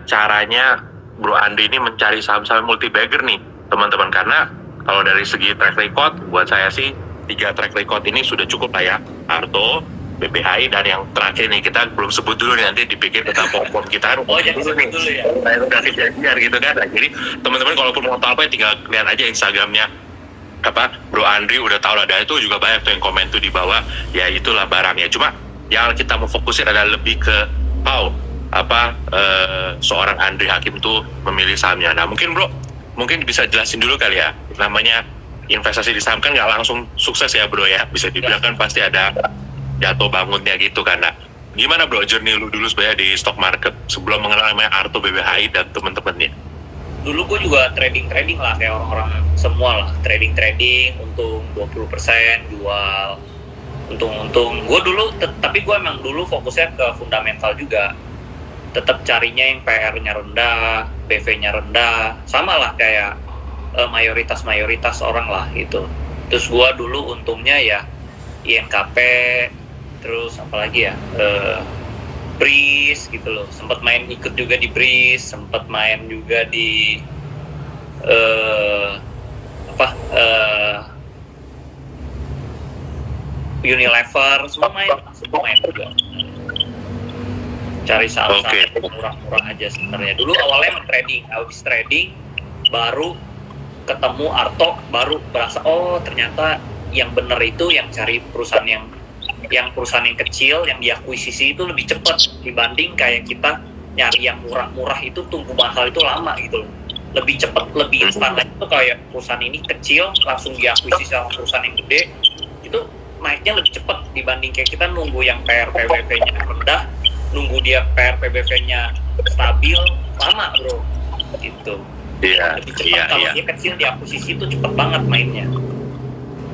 caranya Bro Andi ini mencari saham-saham multi-bagger nih teman-teman, karena kalau dari segi track record buat saya sih 3 track record ini sudah cukup lah ya. Arto, BBHI, dan yang terakhir nih kita belum sebut dulu nih, nanti dipikir kita pom kita kan jangan sebut dulu ya. Udah kejadian gitu kan. Nah, jadi teman-teman kalaupun mau tahu apa ya, tinggal lihat aja Instagramnya Bro Andri, udah tahu lah. Dan itu juga banyak tuh yang komen tuh di bawah, ya itulah barangnya. Cuma yang kita mau fokusin adalah lebih ke seorang Andri Hakim tuh memilih sahamnya. Nah mungkin Bro, bisa jelasin dulu kali ya, namanya investasi di saham kan nggak langsung sukses ya Bro ya, bisa dibilang kan pasti ada jatuh bangunnya gitu kan. Nah gimana Bro journey lu dulu sebenarnya di stock market sebelum mengenal namanya Arto, BBHI dan temen-temennya? Dulu gue juga trading lah kayak orang-orang semua lah, trading untung 20%, jual untung. Gue dulu tapi gue emang dulu fokusnya ke fundamental juga, tetap carinya yang PR-nya rendah, PV-nya rendah, sama lah kayak mayoritas orang lah gitu. Terus gue dulu untungnya ya INKP, terus apalagi ya Breeze gitu loh, sempat main ikut juga di Breeze, sempat main juga di Unilever, semua main juga. Cari saham-saham murah-murah aja sebenarnya. Dulu awalnya habis trading baru ketemu Arto, baru berasa ternyata yang bener itu yang cari perusahaan yang perusahaan yang kecil yang diakuisisi itu lebih cepat dibanding kayak kita nyari yang murah-murah itu tunggu mahal itu lama gitu loh. Lebih cepat, lebih instan. Itu kayak perusahaan ini kecil langsung diakuisisi sama perusahaan yang gede, itu naiknya lebih cepat dibanding kayak kita nunggu yang PR PBV-nya rendah, nunggu dia PR PBV-nya stabil lama Bro gitu. Lebih cepat kalau dia kecil diakuisisi itu cepat banget mainnya gitu.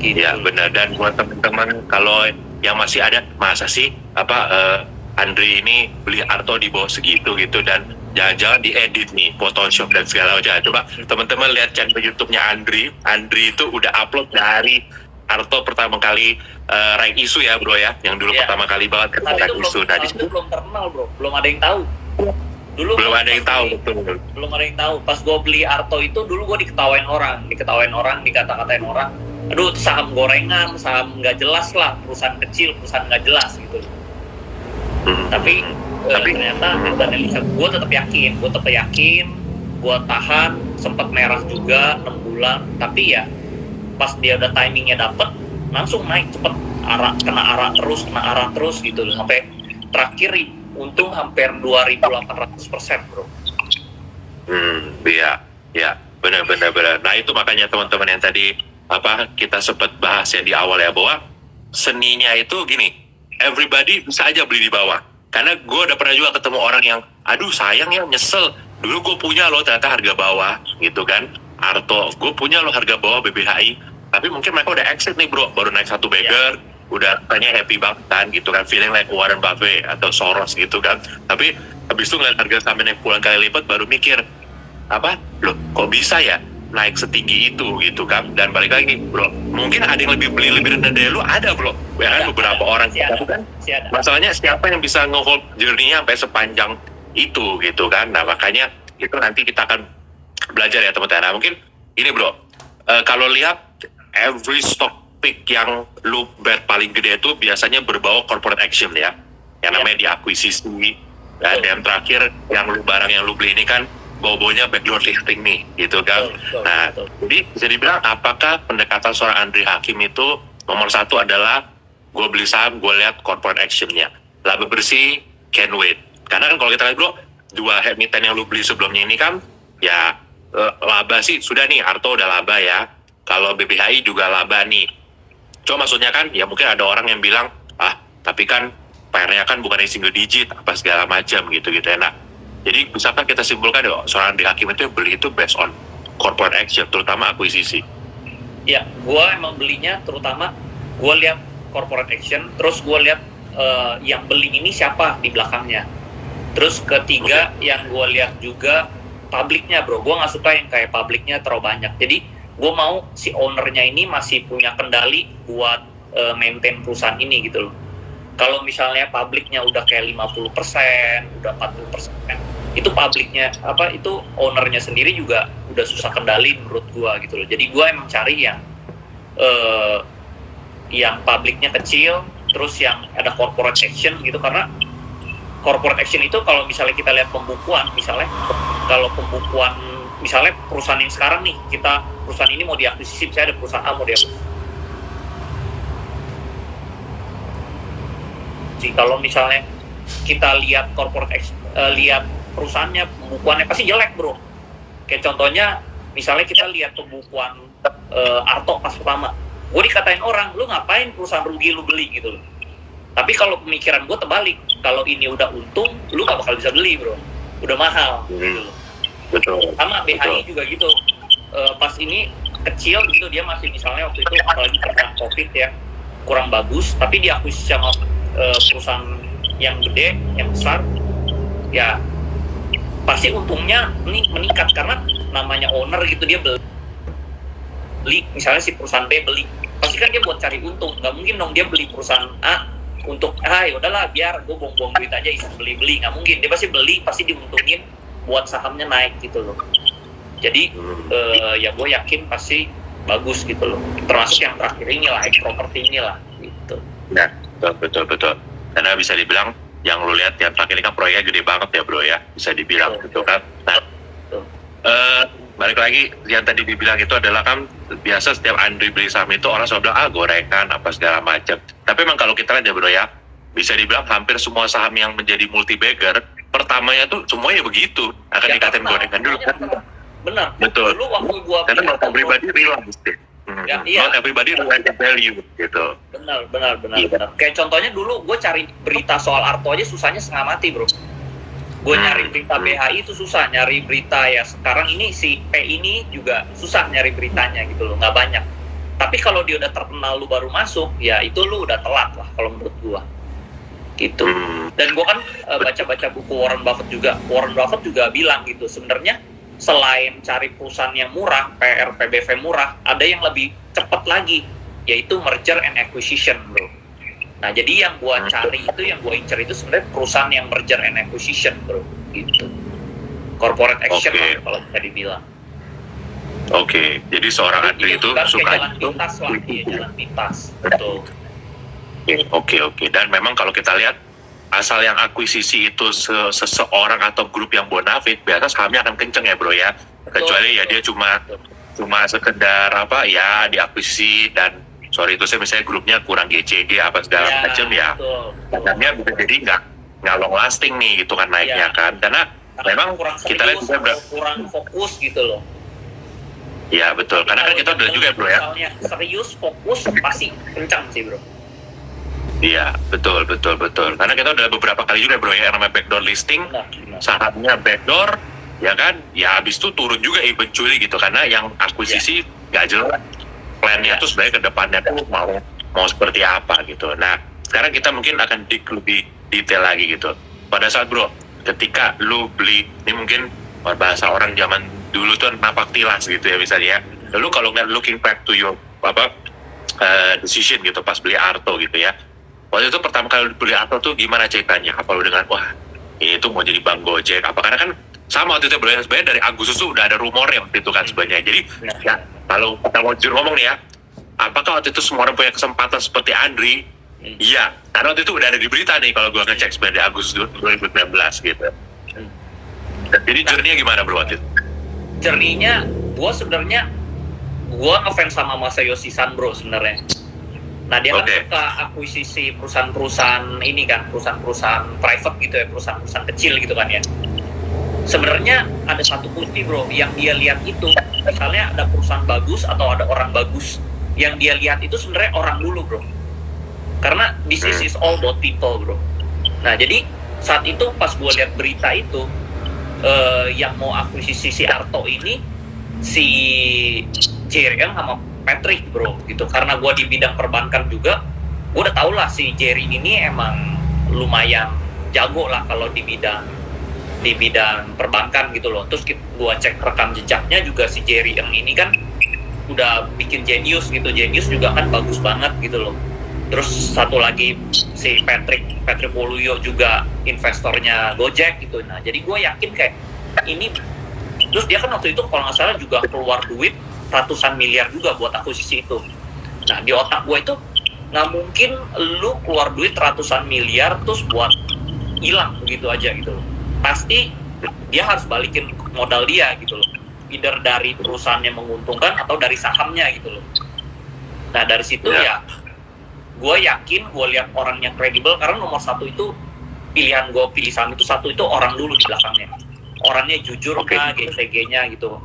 Iya benar. Dan buat teman-teman kalau yang masih ada, masa sih Andri ini beli Arto di bawah segitu gitu, dan jangan-jangan diedit nih Photoshop dan segala macam. Coba teman-teman lihat channel YouTube-nya Andri itu udah upload dari Arto pertama kali rank isu ya Bro ya, yang dulu pertama kali banget rank isu. Nah itu belum terkenal Bro, belum ada yang tahu. Dulu belum ada yang tahu, betul. Belum ada yang tahu. Pas gue beli Arto itu dulu gue diketawain orang, dikata-katain orang. Aduh, saham gorengan, saham nggak jelas lah, perusahaan kecil, perusahaan nggak jelas gitu. Tapi ternyata gue tetap yakin, gue tahan, sempat merah juga 6 bulan, tapi ya pas dia udah timingnya dapet, langsung naik cepet, kena arah terus gitu, sampai terakhir untung hampir 2.800% Bro. Iya, benar. Nah itu makanya teman-teman yang tadi kita sempat bahas ya di awal ya, bahwa seninya itu gini, everybody bisa aja beli di bawah. Karena gue udah pernah juga ketemu orang yang, aduh sayang ya, nyesel, dulu gue punya loh ternyata harga bawah gitu kan, Arto, gue punya loh harga bawah BBHI, tapi mungkin mereka udah exit nih Bro, baru naik 1 bagger, udah tanya happy banget kan gitu kan, feeling like Warren Buffett atau Soros gitu kan. Tapi habis itu ngeliat harga sahamnya naik puluhan kali lipat, baru mikir loh kok bisa ya naik setinggi itu gitu kan. Dan balik lagi nih Bro, mungkin ada yang lebih rendah dari lu, ada Bro ya kan, beberapa orang kan. Masalahnya siapa yang bisa nge-hold journey-nya sampai sepanjang itu gitu kan. Nah makanya itu nanti kita akan belajar ya teman-teman. Nah mungkin ini Bro, kalau lihat every stock pick yang lu bet paling gede itu biasanya berbau corporate action ya, yang namanya diakuisisi. Dan yang terakhir yang barang yang lu beli ini kan bau-baunya backdoor listing nih gitu kan. Jadi bisa dibilang apakah pendekatan seorang Andri Hakim itu nomor 1 adalah gue beli saham, gue lihat corporate actionnya, laba bersih, can wait. Karena kan kalau kita lihat Bro, 2 emiten yang lu beli sebelumnya ini kan ya laba sih sudah nih, Arto udah laba ya, kalau BBHI juga laba nih. Cuma maksudnya kan ya mungkin ada orang yang bilang tapi kan PR-nya kan bukan single digit apa segala macam gitu ya. Nah jadi bisakah kita simpulkan ya seorang Andri Hakim itu beli itu based on corporate action, terutama akuisisi? Ya, gue emang belinya terutama gue lihat corporate action, terus gue lihat yang beli ini siapa di belakangnya. Terus ketiga yang gue lihat juga publiknya Bro, gue nggak suka yang kayak publiknya terlalu banyak. Jadi gue mau si ownernya ini masih punya kendali buat maintain perusahaan ini gitu loh. Kalau misalnya publiknya udah kayak 50%, udah 40%, itu publiknya itu ownernya sendiri juga udah susah kendali menurut gua gitu loh. Jadi gua emang cari yang publiknya kecil, terus yang ada corporate action gitu, karena corporate action itu kalau misalnya kita lihat pembukuan, misalnya kalau pembukuan misalnya perusahaan yang sekarang nih, perusahaan ini mau diakuisisi, misalnya ada perusahaan A mau diakuisisi. Kalau misalnya kita lihat corporate action, lihat perusahaannya, pembukuannya pasti jelek bro. Kayak contohnya misalnya kita lihat pembukuan Arto pas pertama, gue dikatain orang, lu ngapain perusahaan rugi lu beli gitu loh. Tapi kalau pemikiran gue terbalik, kalau ini udah untung, lu gak bakal bisa beli bro, udah mahal gitu loh. Betul. Sama BHI juga gitu, pas ini kecil gitu, dia masih misalnya waktu itu apalagi karena COVID ya kurang bagus, tapi diakuisisi sama perusahaan yang gede, yang besar, ya pasti untungnya meningkat karena namanya owner gitu, dia beli misalnya si perusahaan B beli, pasti kan dia buat cari untung, nggak mungkin dong dia beli perusahaan A untuk yaudahlah biar gue buang-buang duit aja iseng beli-beli, nggak mungkin, dia pasti beli, pasti diuntungin buat sahamnya naik gitu loh. Jadi ya gue yakin pasti bagus gitu loh, termasuk yang terakhir ini lah, properti ini lah gitu. Nah, betul. Karena bisa dibilang yang lu lihat yang terakhir ini kan proyeknya gede banget ya bro ya, bisa dibilang gitu kan. Nah, balik lagi yang tadi dibilang itu adalah kan biasa setiap Andri beli saham itu orang selalu bilang gorengan apa segala macam. Tapi memang kalau kita lihat ya bro ya, bisa dibilang hampir semua saham yang menjadi multi bagger pertamanya tuh semuanya begitu akan dikatain gorengan dulu kan. Benar. Betul. Dulu waktu gua karena not everybody realize it. Not everybody realize the value gitu. Benar. Kayak contohnya dulu gue cari berita soal Arto aja susahnya setengah mati bro. Gue nyari berita BHI itu susah, nyari berita ya sekarang ini si P ini juga susah nyari beritanya gitu loh, nggak banyak. Tapi kalau dia udah terkenal lu baru masuk, ya itu lu udah telat lah kalau menurut gue. Gitu. Dan gue kan baca-baca buku Warren Buffett juga. Warren Buffett juga bilang gitu, sebenarnya selain cari perusahaan yang murah, PR, PBV murah, ada yang lebih cepat lagi, yaitu merger and acquisition bro. Nah jadi yang gua cari itu, yang gua incer itu sebenarnya perusahaan yang merger and acquisition bro, gitu. Corporate action lah kalau bisa dibilang. Oke, jadi seorang Andri itu suka jalan pintas lah, jalan pintas, betul. Oke. Dan memang kalau kita lihat asal yang akuisisi itu seseorang atau grup yang bonafit, biasa sahamnya akan kenceng ya bro ya. Kecuali ya dia cuma sekedar diakuisisi dan itu saya misalnya grupnya kurang GCG apa segala macam ya. Katanya bisa jadi nggak long lasting nih gitu kan naiknya kan, karena memang kita lihat juga kurang fokus gitu loh. Ya betul, karena kan kita udah juga bro ya. Misalnya serius fokus pasti kencang sih bro. Iya, betul. Karena kita udah beberapa kali juga bro ya, yang namanya backdoor listing, sahamnya backdoor, ya kan? Ya habis itu turun juga eventually gitu, karena yang akuisisi nggak jelas plannya tuh sebenarnya ke depannya tuh mau seperti apa gitu. Nah, sekarang kita mungkin akan lebih detail lagi gitu. Pada saat bro, ketika lu beli, ini mungkin bahasa orang zaman dulu tuh napak tilas gitu ya misalnya. Lalu kalau nggak looking back to your decision gitu pas beli Arto gitu ya. Waktu itu pertama kali beli Arto tuh gimana ceritanya? Apa lu dengan ini tuh mau jadi Bang Gojek apa? Karena kan sama waktu itu sebenarnya dari Agustus tuh udah ada rumornya waktu itu kan sebenarnya. Jadi ya kalau kita mau jujur ngomong nih ya, apakah waktu itu semua orang punya kesempatan seperti Andri? Iya, karena waktu itu udah ada di berita nih kalau gua ngecek sebenarnya Agustus 2019 gitu. Jadi journey-nya gimana bro waktu itu? Journey-nya gua ngefans sama Masayoshi Son bro sebenarnya. Nah dia kan suka akuisisi perusahaan-perusahaan ini kan, perusahaan-perusahaan private gitu ya, perusahaan-perusahaan kecil gitu kan ya. Sebenarnya ada satu kunci bro, yang dia lihat itu, misalnya ada perusahaan bagus atau ada orang bagus, yang dia lihat itu sebenarnya orang dulu bro. Karena this is all about people bro. Nah jadi saat itu pas gue lihat berita itu, yang mau akuisisi si Arto ini, si Jerry sama Patrick bro gitu. Karena gue di bidang perbankan juga, gue udah tau lah si Jerry ini emang lumayan jago lah kalau di bidang perbankan gitu loh. Terus gue cek rekam jejaknya juga si Jerry yang ini kan udah bikin Genius gitu. Genius juga kan bagus banget gitu loh. Terus satu lagi si Patrick Waluyo juga investornya Gojek gitu. Nah jadi gue yakin kayak ini, terus dia kan waktu itu kalau nggak salah juga keluar duit ratusan miliar juga buat akuisisi itu. Nah di otak gue itu nggak mungkin lu keluar duit ratusan miliar terus buat hilang begitu aja gitu loh. Pasti dia harus balikin modal dia gitu loh, either dari perusahaan yang menguntungkan atau dari sahamnya gitu loh. Nah dari situ ya gue yakin, gue lihat orangnya kredibel, karena nomor satu itu pilihan gue pilih saham itu, satu itu orang dulu di belakangnya, orangnya jujur nggak, GCG-nya gitu.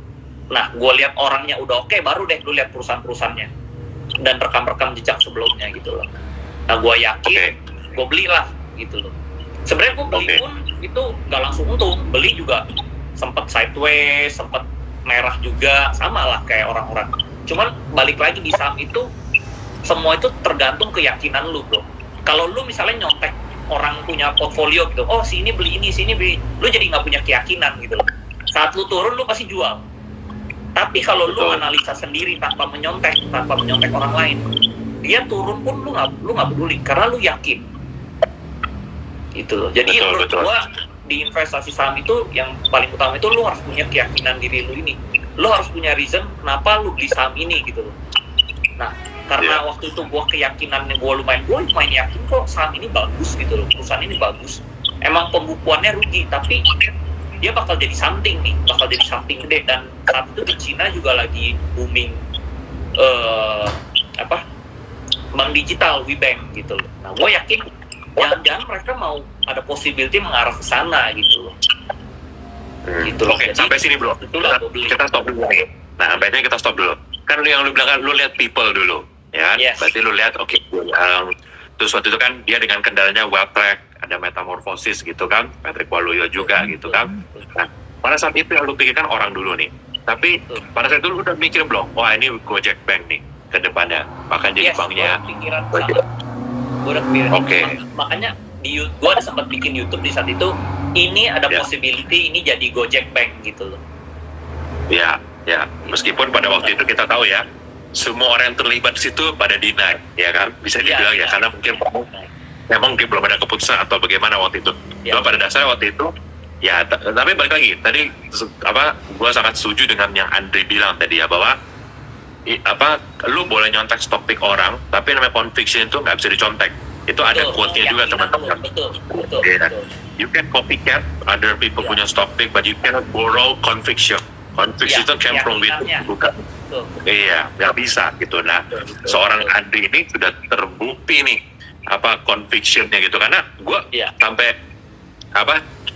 Nah gue lihat orangnya udah oke, baru deh lu lihat perusahaan-perusahaannya dan rekam-rekam jejak sebelumnya gitu loh. Nah gue yakin gue belilah gitu loh. Sebenarnya gue beli pun itu nggak langsung untung, beli juga sempet sideways, sempet merah juga, sama lah kayak orang-orang. Cuman balik lagi di saham itu semua itu tergantung keyakinan lu bro. Kalau lu misalnya nyontek orang punya portfolio gitu, oh si ini beli ini, si ini beli, lu jadi nggak punya keyakinan gitu loh. Saat lu turun lu pasti jual. Tapi kalau lu analisa sendiri tanpa menyontek orang lain, dia turun pun lu nggak peduli karena lu yakin. Gitu loh. Jadi menurut gua di investasi saham itu yang paling utama itu lu harus punya keyakinan diri lu ini. Lu harus punya reason kenapa lu beli saham ini gitu loh. Nah, karena waktu itu gue keyakinannya gue lumayan yakin kok saham ini bagus gitu loh, perusahaan ini bagus. Emang pembukuannya rugi, tapi dia bakal jadi something nih, bakal jadi something gede. Dan saat itu di Cina juga lagi booming bank digital, WeBank gitu loh. Nah, gue yakin jangan-jangan mereka mau ada possibility mengarah ke sana gitu loh. Gitu. Oke, sampai sini bro. Kita stop dulu. Nah, baiknya kita stop dulu. Kan yang lu bilang kan lu lihat people dulu, ya kan? Berarti lu lihat terus waktu itu kan dia dengan kendalanya WeTrack, ada metamorfosis gitu kan, Patrick Waluyo juga gitu kan. Nah, pada saat itu yang lu pikirkan orang dulu nih. Tapi pada saat itu lu udah mikir belum, wah ini Gojek Bank nih ke depannya, bahkan jadi banknya. Gue udah kepikiran. Makanya gue ada sempat bikin YouTube di saat itu. Ini ada possibility ini jadi Gojek Bank gitu loh. Ya, meskipun pada waktu itu kita tahu ya, semua orang yang terlibat di situ pada deny, ya kan, bisa dibilang karena mungkin memang belum ada keputusan atau bagaimana waktu itu. Cuma pada dasarnya waktu itu, ya, tapi balik lagi, tadi gue sangat setuju dengan yang Andre bilang tadi ya, bahwa lu boleh nyontek stock pick orang, tapi namanya conviction itu nggak bisa dicontek. Itu ada quote-nya juga teman-teman. Betul. You can copycat other people punya stock pick, but you cannot borrow conviction. Conviction itu came from within, bukan. Iya, nggak bisa gitu. Nah, seorang Andri ini sudah terbukti nih convictionnya gitu. Karena gue sampai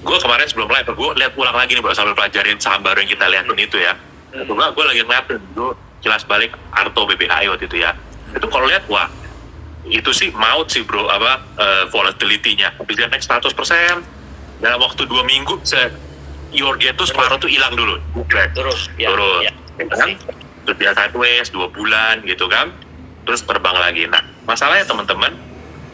gue kemarin sebelum live gue lihat ulang lagi nih bro, sambil pelajarin saham baru yang kita lihatin itu ya. Gue lagi ngeliatin gue jelas balik Arto BBHI waktu itu ya. Itu kalau lihat wah itu sih maut sih bro, volatility-nya bisa naik 100% dalam waktu 2 minggu. Your get tuh separuh tuh hilang dulu, terus kan? Terus dia sideways 2 bulan gitu kan, terus terbang lagi. Nah masalahnya teman-teman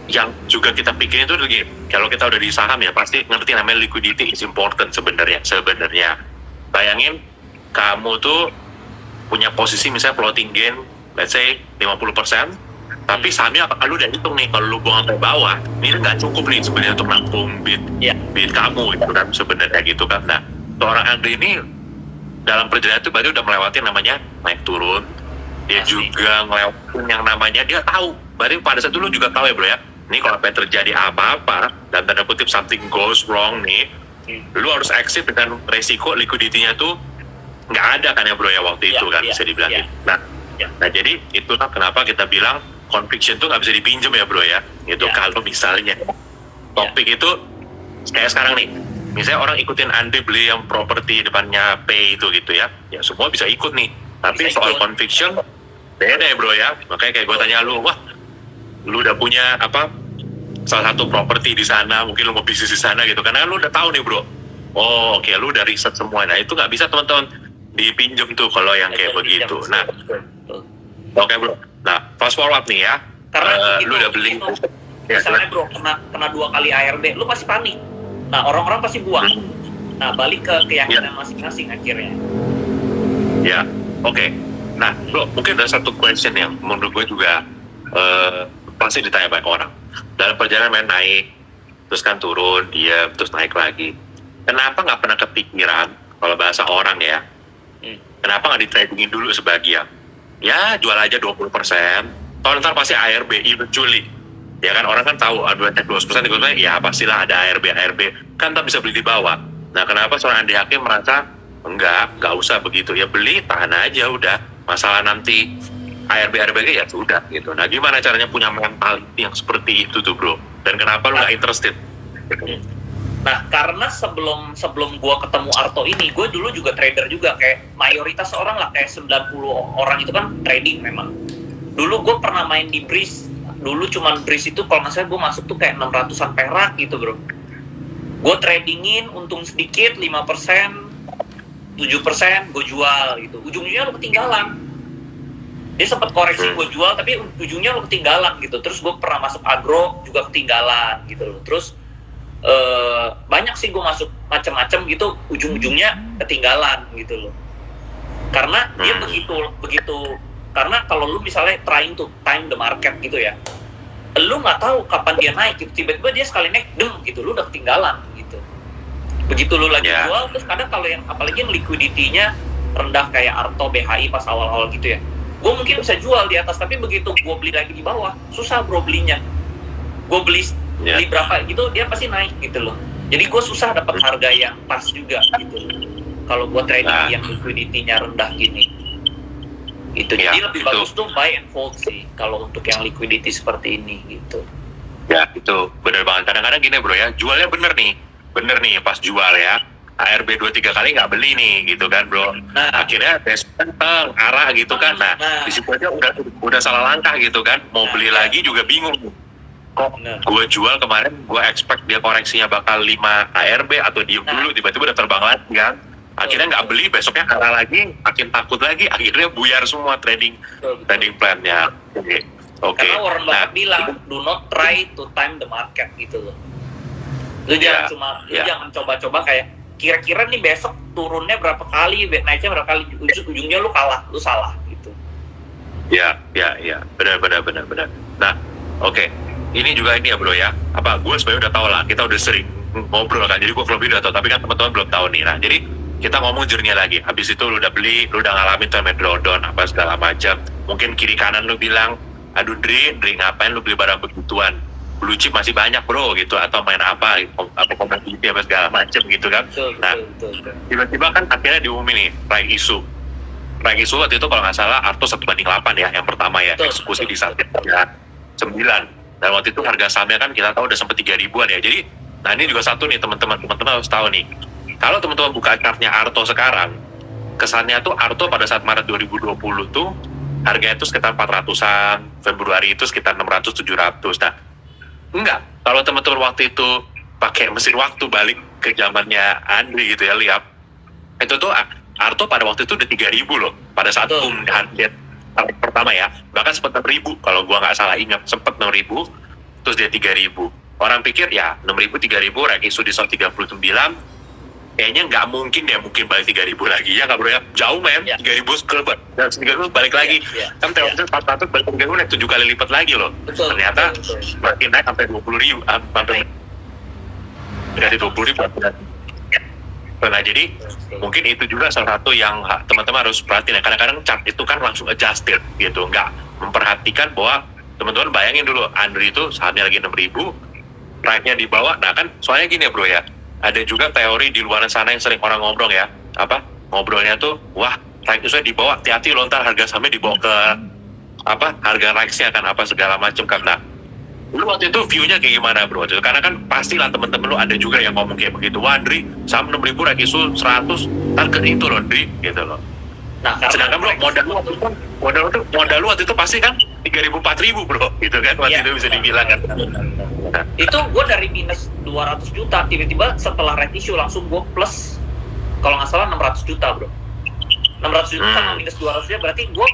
yang juga kita pikirin itu lagi, kalau kita udah di saham ya pasti ngerti namanya liquidity is important sebenarnya. Bayangin kamu tuh punya posisi misalnya floating gain let's say 50%, tapi sahamnya lu udah hitung nih kalau lu buang sampai bawah ini nggak cukup nih sebenarnya untuk nampung bid kamu itu kan sebenarnya gitu kan. Nah seorang Andre ini dalam perjalanan itu berarti udah melewati namanya naik turun, dia juga ngelewatin yang namanya dia tahu, berarti pada saat itu lu juga tahu ya bro ya, ini kalau terjadi apa-apa dan tanda kutip something goes wrong nih, lu harus exit dengan resiko liquidity-nya tuh nggak ada kan ya bro ya waktu itu kan bisa dibilang gitu. Nah jadi itulah kenapa kita bilang conviction tuh nggak bisa dipinjam ya bro ya, itu kalau misalnya topik itu kayak sekarang nih, misalnya orang ikutin Andre beli yang properti depannya P itu gitu ya semua bisa ikut nih, tapi bisa soal conviction beda ya bro ya. Makanya kayak gue tanya lu, wah lu udah punya salah satu properti di sana, mungkin lu mau bisnis di sana gitu, karena lu udah tahu nih bro, oke, lu udah riset semua. Nah itu nggak bisa teman-teman dipinjam tuh kalau yang kayak begitu. Nah oke bro. Nah, fast forward nih ya. Karena lu udah beli. Misalnya bro, kena 2 kali ARB, lu pasti panik. Nah, orang-orang pasti buang. Nah, balik ke keyakinan masing-masing akhirnya. Oke. Nah, bro, mungkin ada satu question yang menurut gue juga pasti ditanya banyak orang. Dalam perjalanan main naik, terus kan turun, diam, terus naik lagi. Kenapa nggak pernah kepikiran, kalau bahasa orang ya, kenapa nggak di-tradingin dulu sebagian? Ya, jual aja 20%, kalau ntar pasti ARB, eventually. Ya kan, orang kan tahu, ada 20%, ya pastilah ada ARB, kan ntar bisa beli di bawah. Nah, kenapa seorang Andi Hakim merasa, nggak usah begitu, ya beli, tahan aja udah. Masalah nanti ARB ya sudah gitu. Nah, gimana caranya punya mentality yang seperti itu tuh bro? Dan kenapa lu nggak interested? Nah, karena sebelum gue ketemu Arto ini, gue dulu juga trader juga, kayak mayoritas orang lah, kayak 90 orang itu kan trading memang. Dulu gue pernah main di Breeze, dulu cuman Breeze itu kalau nggak salah gue masuk tuh kayak 600-an perak gitu bro. Gue tradingin, untung sedikit, 5%, 7% gue jual gitu. Ujungnya lo ketinggalan. Dia sempat koreksi gue jual, tapi ujungnya lo ketinggalan gitu. Terus gue pernah masuk agro juga ketinggalan gitu loh. Terus banyak sih gue masuk macam-macam gitu, ujung-ujungnya ketinggalan gitu loh. Karena dia begitu. Karena kalau lu misalnya trying to time the market gitu ya, lu nggak tahu kapan dia naik gitu. Tiba-tiba dia sekali naik, gitu, lu udah ketinggalan gitu. Begitu lu lagi jual, terus kadang kalau yang apalagi yang liquidity-nya rendah kayak Arto, BHI pas awal-awal gitu ya, gue mungkin bisa jual di atas, tapi begitu gue beli lagi di bawah, susah bro belinya. Gue beli berapa gitu, dia pasti naik gitu loh. Jadi gue susah dapat harga yang pas juga gitu loh, kalau gue trading yang liquidity-nya rendah gini gitu. Jadi lebih bagus tuh buy and hold sih kalau untuk yang liquidity seperti ini gitu. Ya itu bener banget. Kadang-kadang gini bro ya, jualnya bener nih pas jual ya, ARB 2-3 kali nggak beli nih gitu kan bro. Nah, akhirnya arah gitu kan. Nah, di situ aja udah salah langkah gitu kan. Mau beli lagi juga bingung. Kok gue jual kemarin, gue expect dia koreksinya bakal 5 ARB atau diem dulu, tiba-tiba udah terbang lagi kan. Akhirnya nggak beli, besoknya kalah lagi, makin takut lagi, akhirnya buyar semua trading plan-nya. Oke. Karena Warren Buffett bilang, do not try to time the market gitu loh. Lu jangan coba-coba kayak kira-kira nih besok turunnya berapa kali, naiknya berapa kali, ujungnya lu kalah, lu salah gitu. Ya, benar. Nah, oke. Ini juga ini ya bro ya, gue sebenarnya udah tahu lah, kita udah sering ngobrol kan, jadi gue lebih udah tahu, tapi kan teman-teman belum tahu nih. Nah, jadi kita ngomong journey lagi, habis itu lu udah beli, lu udah ngalamin tuh drawdown apa segala macam. Mungkin kiri kanan lu bilang, aduh Dri ngapain lu beli barang begituan, blue chip masih banyak bro gitu, atau main apa komoditi apa segala macam gitu kan. Nah, tiba-tiba kan akhirnya diumumin nih right issue waktu itu kalau nggak salah Arto 1:8 ya, yang pertama ya, eksekusi di saat 9. Dan waktu itu harga sahamnya kan kita tahu udah sempat 3.000-an ya. Jadi, nah ini juga satu nih teman-teman harus tahu nih. Kalau teman-teman buka chartnya Arto sekarang, kesannya tuh Arto pada saat Maret 2020 tuh harganya itu sekitar 400-an, Februari itu sekitar 600-700. Nah, enggak. Kalau teman-teman waktu itu pakai mesin waktu balik ke zamannya Andri gitu ya, lihat. Itu tuh Arto pada waktu itu udah 3.000 loh. Pada saat pertama ya, bahkan sempat 6.000 kalau gua nggak salah ingat, sempat 6.000 terus dia 3.000. Orang pikir ya 6.000 3.000 rank isu di 39, kayaknya nggak mungkin dia mungkin balik 3.000 lagi ya nggak bro ya, jauh men. 3.000 sekelebat dan 3.000 balik lagi kan teorinya 400 balik 3.000 naik 7 kali lipat lagi loh. Ternyata makin naik sampai 20.000 sampai dari 20.000. Nah, jadi mungkin itu juga salah satu yang teman-teman harus perhatiin ya. Kadang-kadang chart itu kan langsung adjusted gitu, nggak memperhatikan bahwa teman-teman bayangin dulu Andri itu sahamnya lagi 6.000, ranknya di bawah. Nah kan soalnya gini ya bro ya, ada juga teori di luar sana yang sering orang ngobrol ya, ngobrolnya tuh, wah rank itu di bawah, hati-hati loh ntar harga sahamnya dibawa ke harga ranksnya kan segala macam kan. Nah, lu waktu itu view-nya kayak gimana bro? Karena kan pastilah temen-temen lu ada juga yang ngomong kayak begitu. Wah Andri, saham 6.000 rank isu 100, ntar ke itu loh Andri, gitu loh. Nah, sedangkan bro, modal lu waktu itu pasti kan 3.000 4.000 bro, gitu kan, waktu itu bisa dibilang kan. Nah. Itu gue dari minus 200 juta, tiba-tiba setelah rank issue langsung gue plus, kalau nggak salah 600 juta bro. 600 juta sama minus 200 juta, berarti gue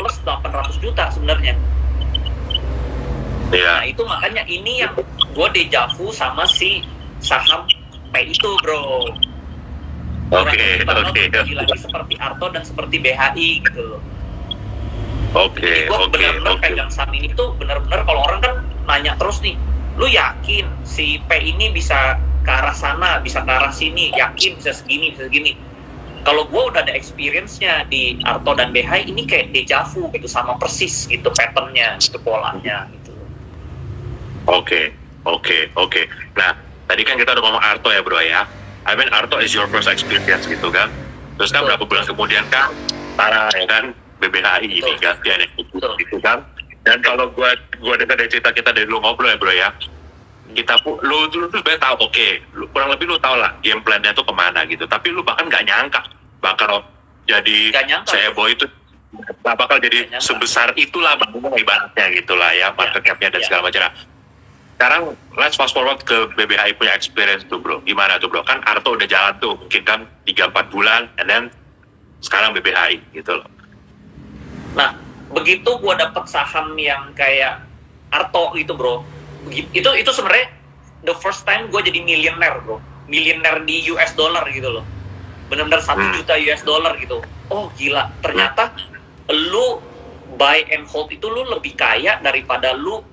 plus 800 juta sebenarnya. Nah itu makanya ini yang gue dejavu sama si saham P itu bro. Oke. Lagi seperti Arto dan seperti BHI gitu loh. Oke, Gue oke, benar-benar oke. pegang saham ini tuh benar-benar kalau orang kan nanya terus nih, lu yakin si P ini bisa ke arah sana, bisa ke arah sini, yakin bisa segini, bisa segini. Kalau gue udah ada experience-nya di Arto dan BHI, ini kayak deja vu gitu, sama persis gitu pattern-nya, gitu polanya gitu. Oke, oke, oke. Nah, tadi kan kita udah ngomong Arto ya bro ya. I mean Arto is your first experience gitu kan. Terus kan Betul. berapa bulan kemudian kan Tara ya kan BBHI ini Betul. gantian yang Betul. gitu kan. Dan kalau gua dengar dari cerita kita dari lu ngobrol ya bro ya. Lu tuh sebenarnya tahu, oke, kurang lebih lu tahu lah game plan-nya tuh kemana gitu. Tapi lu bahkan nggak nyangka bakal jadi Nggak nyangka. Sebo itu bakal jadi Nggak nyangka. sebesar itulah bang ibaratnya gitulah ya market cap-nya dan Ya. segala macam. Nah, sekarang let's fast forward ke BBHI punya experience tuh bro. Gimana tuh bro? Kan Arto udah jalan tuh mungkin kan 3-4 bulan, and then sekarang BBHI gitu loh. Nah, begitu gue dapet saham yang kayak Arto gitu bro, itu sebenarnya the first time gue jadi miliuner bro, miliuner di US dollar gitu loh, benar-benar 1 juta US dollar gitu. Oh gila, ternyata lu buy and hold itu lu lebih kaya daripada lu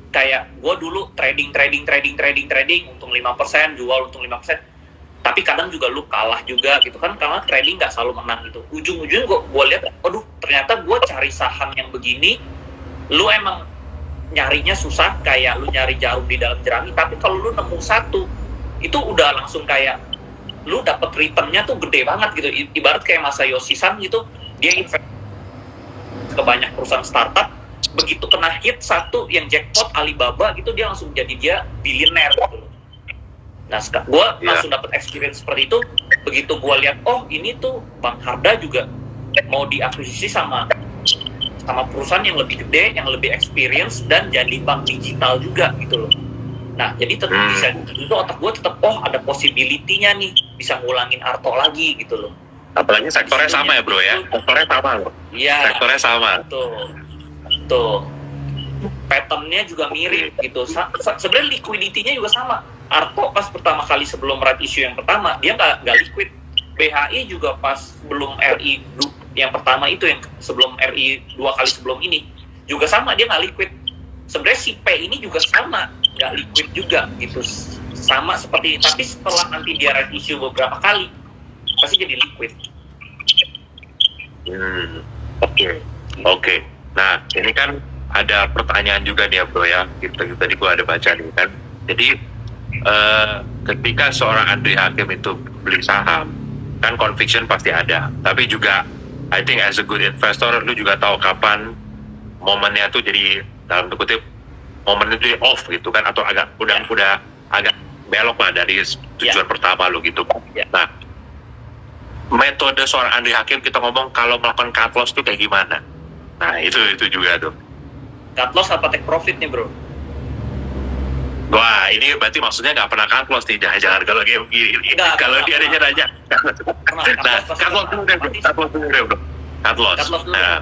kayak gue dulu trading untung 5%, jual untung 5%. Tapi kadang juga lu kalah juga gitu kan, karena trading nggak selalu menang gitu. Ujung-ujungnya gue lihat, aduh ternyata gue cari saham yang begini, lu emang nyarinya susah kayak lu nyari jarum di dalam jerami. Tapi kalau lu nemu satu, itu udah langsung kayak lu dapet returnnya tuh gede banget gitu. Ibarat kayak Masayoshi Son gitu, dia invest ke banyak perusahaan startup, begitu kena hit satu yang jackpot Alibaba gitu, dia langsung jadi dia bilioner gitu loh. Nah, gue langsung dapet experience seperti itu. Begitu gue lihat, oh ini tuh Bang Harda juga mau diakuisisi sama perusahaan yang lebih gede, yang lebih experience, dan jadi bank digital juga gitu loh. Nah, jadi tetap bisa itu otak gue tetap, oh ada possibility-nya nih bisa ngulangin Arto lagi gitu loh. Apalagi sektornya sama ya bro ya, sektornya sama loh. Iya. Sektornya sama. Tuh. Pattern-nya juga mirip gitu. Sebenarnya liquidity-nya juga sama. Arto pas pertama kali sebelum right issue yang pertama, dia nggak liquid. BHI juga pas belum RI yang pertama itu, yang sebelum RI 2 kali sebelum ini, juga sama, dia nggak liquid. Sebenarnya si P ini juga sama, nggak liquid juga gitu. Sama seperti, tapi setelah nanti dia right issue beberapa kali, pasti jadi liquid. Oke. Nah, ini kan ada pertanyaan juga nih ya bro ya. Tadi gua ada baca nih kan. Jadi ketika seorang Andri Hakim itu beli saham, kan conviction pasti ada. Tapi juga I think as a good investor, lu juga tahu kapan momennya tuh jadi dalam tanda kutip momennya tuh off gitu kan, atau udah agak belok lah dari tujuan pertama lu gitu. Nah, metode seorang Andri Hakim kita ngomong kalau melakukan cut loss tuh kayak gimana? Nah itu juga tuh. Cut loss apa take profit nih bro? Wah ini berarti maksudnya nggak pernah cut loss nih, jangan kalau game gini. Kalau dia ada nanya. Nah cut loss dulu deh bro. Cut loss. Nah.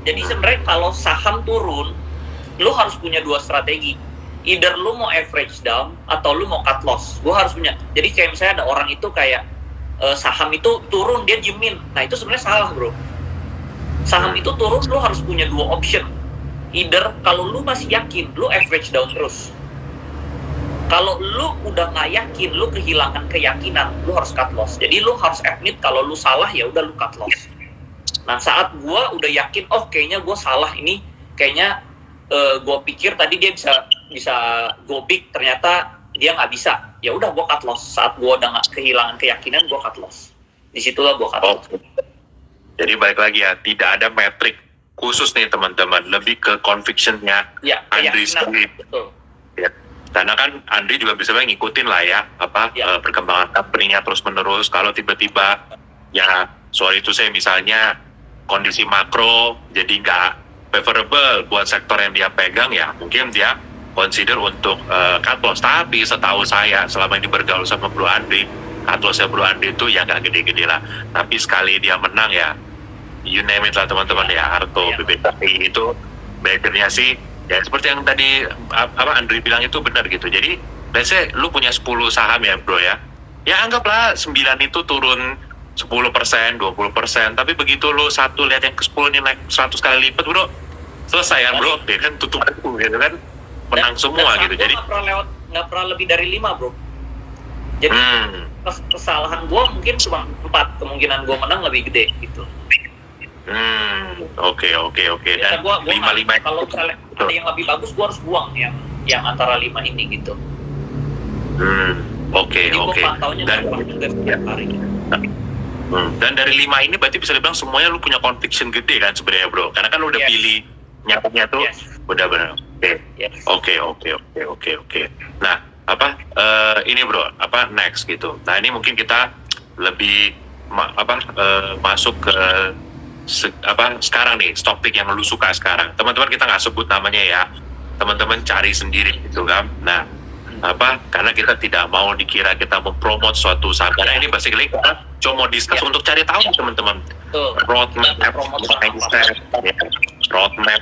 Jadi sebenarnya kalau saham turun, lu harus punya 2 strategi. Either lu mau average down atau lu mau cut loss. Gua harus punya. Jadi kayak misalnya ada orang itu kayak saham itu turun dia diemin. Nah itu sebenarnya salah bro. Saham itu turun, lu harus punya 2 option. Either kalau lu masih yakin, lu average down terus. Kalau lu udah nggak yakin, lu kehilangan keyakinan, lu harus cut loss. Jadi lu harus admit kalau lu salah, ya udah lu cut loss. Nah saat gua udah yakin, oh kayaknya gua salah ini, kayaknya gua pikir tadi dia bisa go big, ternyata dia nggak bisa. Ya udah gua cut loss. Saat gua udah nggak kehilangan keyakinan, gua cut loss. Disitulah gua cut loss. Jadi balik lagi ya, tidak ada metrik khusus nih teman-teman, lebih ke conviction-nya Andri sendiri. Betul. Ya. Karena kan Andri juga bisa ngikutin lah ya, perkembangan company-nya terus-menerus. Kalau tiba-tiba ya sorry itu saya misalnya kondisi makro jadi nggak favorable buat sektor yang dia pegang, ya mungkin dia consider untuk cut loss. Tapi setahu saya selama ini bergaul sama Bro Andri, cut loss-nya Bro Andri itu ya nggak gede-gede lah. Tapi sekali dia menang ya, you name it lah teman-teman ya, Arto, BBHI itu background-nya sih ya seperti yang tadi Andri bilang itu benar gitu. Jadi let's say lu punya 10 saham ya bro ya, ya anggaplah 9 itu turun 10%, 20%, tapi begitu lo satu lihat yang ke-10 ini naik 100 kali lipat bro, selesai kan bro, ya kan tutup buku gitu kan, menang semua gitu. Jadi nggak pernah lebih dari 5 bro. Jadi kesalahan gue mungkin cuma 4, kemungkinan gue menang lebih gede gitu. Oke. Dan Gua 5 kalau misalnya ada yang lebih bagus, gue harus buang yang antara 5 ini gitu. Oke. Jadi gue pantaunya Dan juga setiap hari. Dan dari 5 ini berarti bisa dibilang semuanya lu punya conviction gede kan sebenarnya bro, karena kan lu udah pilih nyatanya tuh udah benar. Oke. Nah ini bro, next gitu. Nah ini mungkin kita lebih masuk ke sekarang nih, topik yang lu suka sekarang. Teman-teman kita nggak sebut namanya ya, teman-teman cari sendiri gitu kan. Nah karena kita tidak mau dikira kita mempromot suatu saham, karena ini basically kita cuma mau discuss untuk cari tahu teman-teman roadmap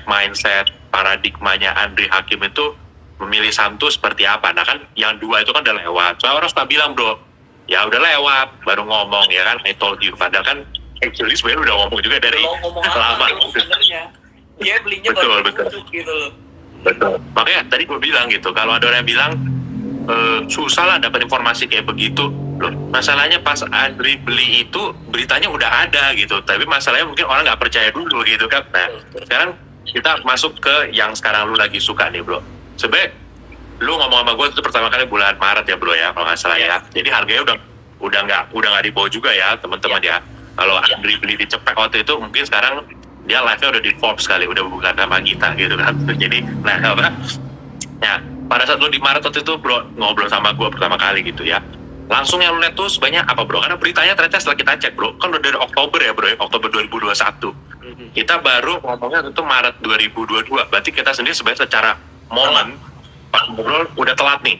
mindset, paradigmanya Andre Hakim itu memilih saham itu seperti apa. Nah kan yang 2 itu kan udah lewat, soalnya orang suka bilang bro, ya udah lewat baru ngomong ya kan, I told you, padahal kan actually sebenarnya udah ngomong juga dari lama sebenarnya. Dia belinya betul gitu loh. Betul, makanya tadi gue bilang gitu, kalau ada orang yang bilang susah lah dapat informasi kayak begitu loh, masalahnya pas Andri beli itu beritanya udah ada gitu, tapi masalahnya mungkin orang nggak percaya dulu gitu kan. Nah sekarang kita masuk ke yang sekarang lu lagi suka nih bro. Sebenarnya lu ngomong sama gue itu pertama kali bulan Maret ya bro ya kalau nggak salah ya, jadi harganya udah nggak di bawah juga ya teman-teman ya. Kalau Andri beli di Cepek waktu itu, mungkin sekarang dia live-nya udah di Forbes kali, udah bukan nama kita gitu kan. Jadi ya pada saat lu di Maret waktu itu bro ngobrol sama gue pertama kali gitu ya, langsung yang lu lihat tuh sebanyak apa bro? Karena beritanya ternyata setelah kita cek bro, kan udah dari Oktober ya bro ya, Oktober 2021. Kita baru ngomongnya itu Maret 2022, berarti kita sendiri sebenarnya secara momen pas ngobrol udah telat 6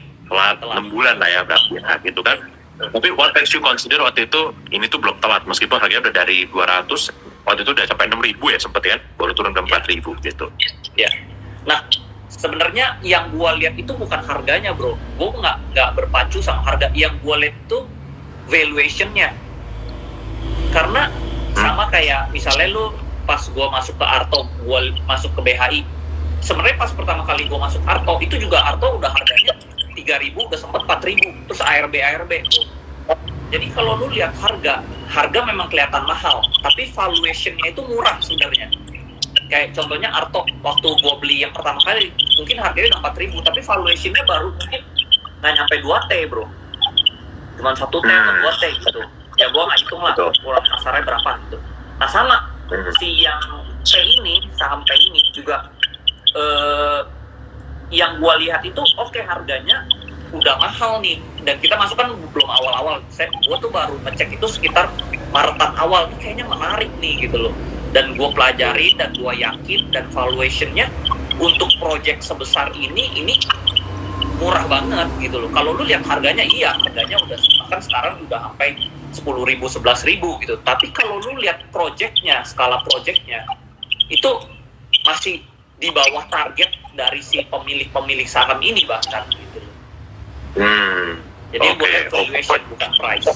bulan lah ya berarti ya, gitu kan. Tapi what makes you consider waktu itu ini tuh belum telat, meskipun harganya udah dari 200, waktu itu udah sampai 6.000 ya sempet ya, baru turun ke 4.000 gitu. Ya. Nah, sebenarnya yang gua lihat itu bukan harganya bro, gua nggak berpacu sama harga. Yang gua lihat itu valuationnya, karena sama kayak misalnya lu pas gua masuk ke Arto, gua masuk ke BHI, sebenarnya pas pertama kali gua masuk Arto itu juga Arto udah harganya 3.000, udah sempet 4.000, terus ARB bro. Jadi kalau lu lihat harga memang kelihatan mahal, tapi valuationnya itu murah sebenarnya. Kayak contohnya Arto, waktu gue beli yang pertama kali, mungkin harganya udah 4.000, tapi valuationnya baru mungkin nggak nyampe 2T bro. Cuman 1T atau 2T gitu. Ya gue nggak hitung lah, kurang kasarnya berapa gitu. Nah sama, si yang T ini, saham T ini juga, yang gue lihat itu oke, harganya udah mahal nih. Dan kita masuk kan belum awal-awal, gue tuh baru ngecek itu sekitar Maretan awal, ini kayaknya menarik nih gitu loh. Dan gue pelajari dan gue yakin, dan valuationnya untuk project sebesar ini murah banget gitu loh. Kalau lu lihat harganya, harganya udah bahkan sekarang udah sampai 10.000, 11.000 gitu. Tapi kalau lu lihat projectnya, skala projectnya itu masih di bawah target dari si pemilik saham ini bahkan gitu loh. Jadi buat valuation bukan price.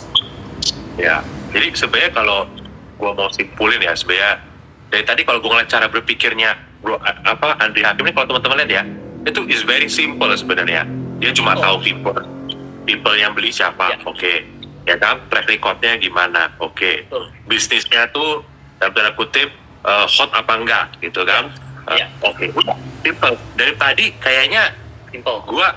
Ya, jadi sebenarnya kalau gue mau simpulin ya, sebenarnya dari tadi kalau gue ngeliat cara berpikirnya bro, Andre Hakim ini kalau teman-teman lihat ya, itu is very simple sebenarnya. Dia cuma tahu people yang beli siapa, oke. Ya kan, track recordnya gimana, oke. Bisnisnya tuh dalam tanda kutip hot apa enggak gitu kan. Oke, simple. Dari tadi kayaknya gue,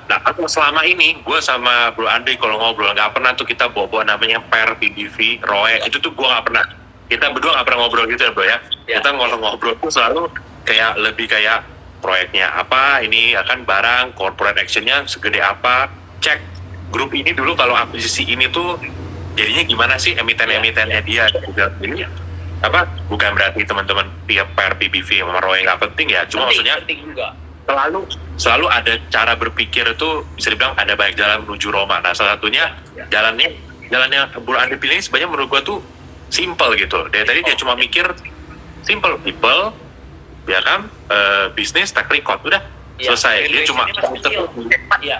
selama ini gue sama Bro Andre kalau ngobrol nggak pernah tuh kita bawa namanya PER, PBV, ROE, itu tuh gue nggak pernah. Kita berdua nggak pernah ngobrol gitu ya bro ya. Kita ngobrol tuh selalu lebih kayak proyeknya apa, ini akan barang, corporate actionnya segede apa, cek grup ini dulu kalau akuisisi ini tuh jadinya gimana sih emiten-emitennya dia. Jadi bukan berarti teman-teman PER, PBV, sama ROE nggak penting ya, cuma maksudnya selalu ada cara berpikir itu, bisa dibilang ada banyak jalan menuju Roma. Nah salah satunya jalannya Bro Andre pilih sebenarnya menurut gua tuh simple gitu. Dari tadi dia cuma mikir simple, people, ya kan, bisnis, track record, udah selesai. Dia cuma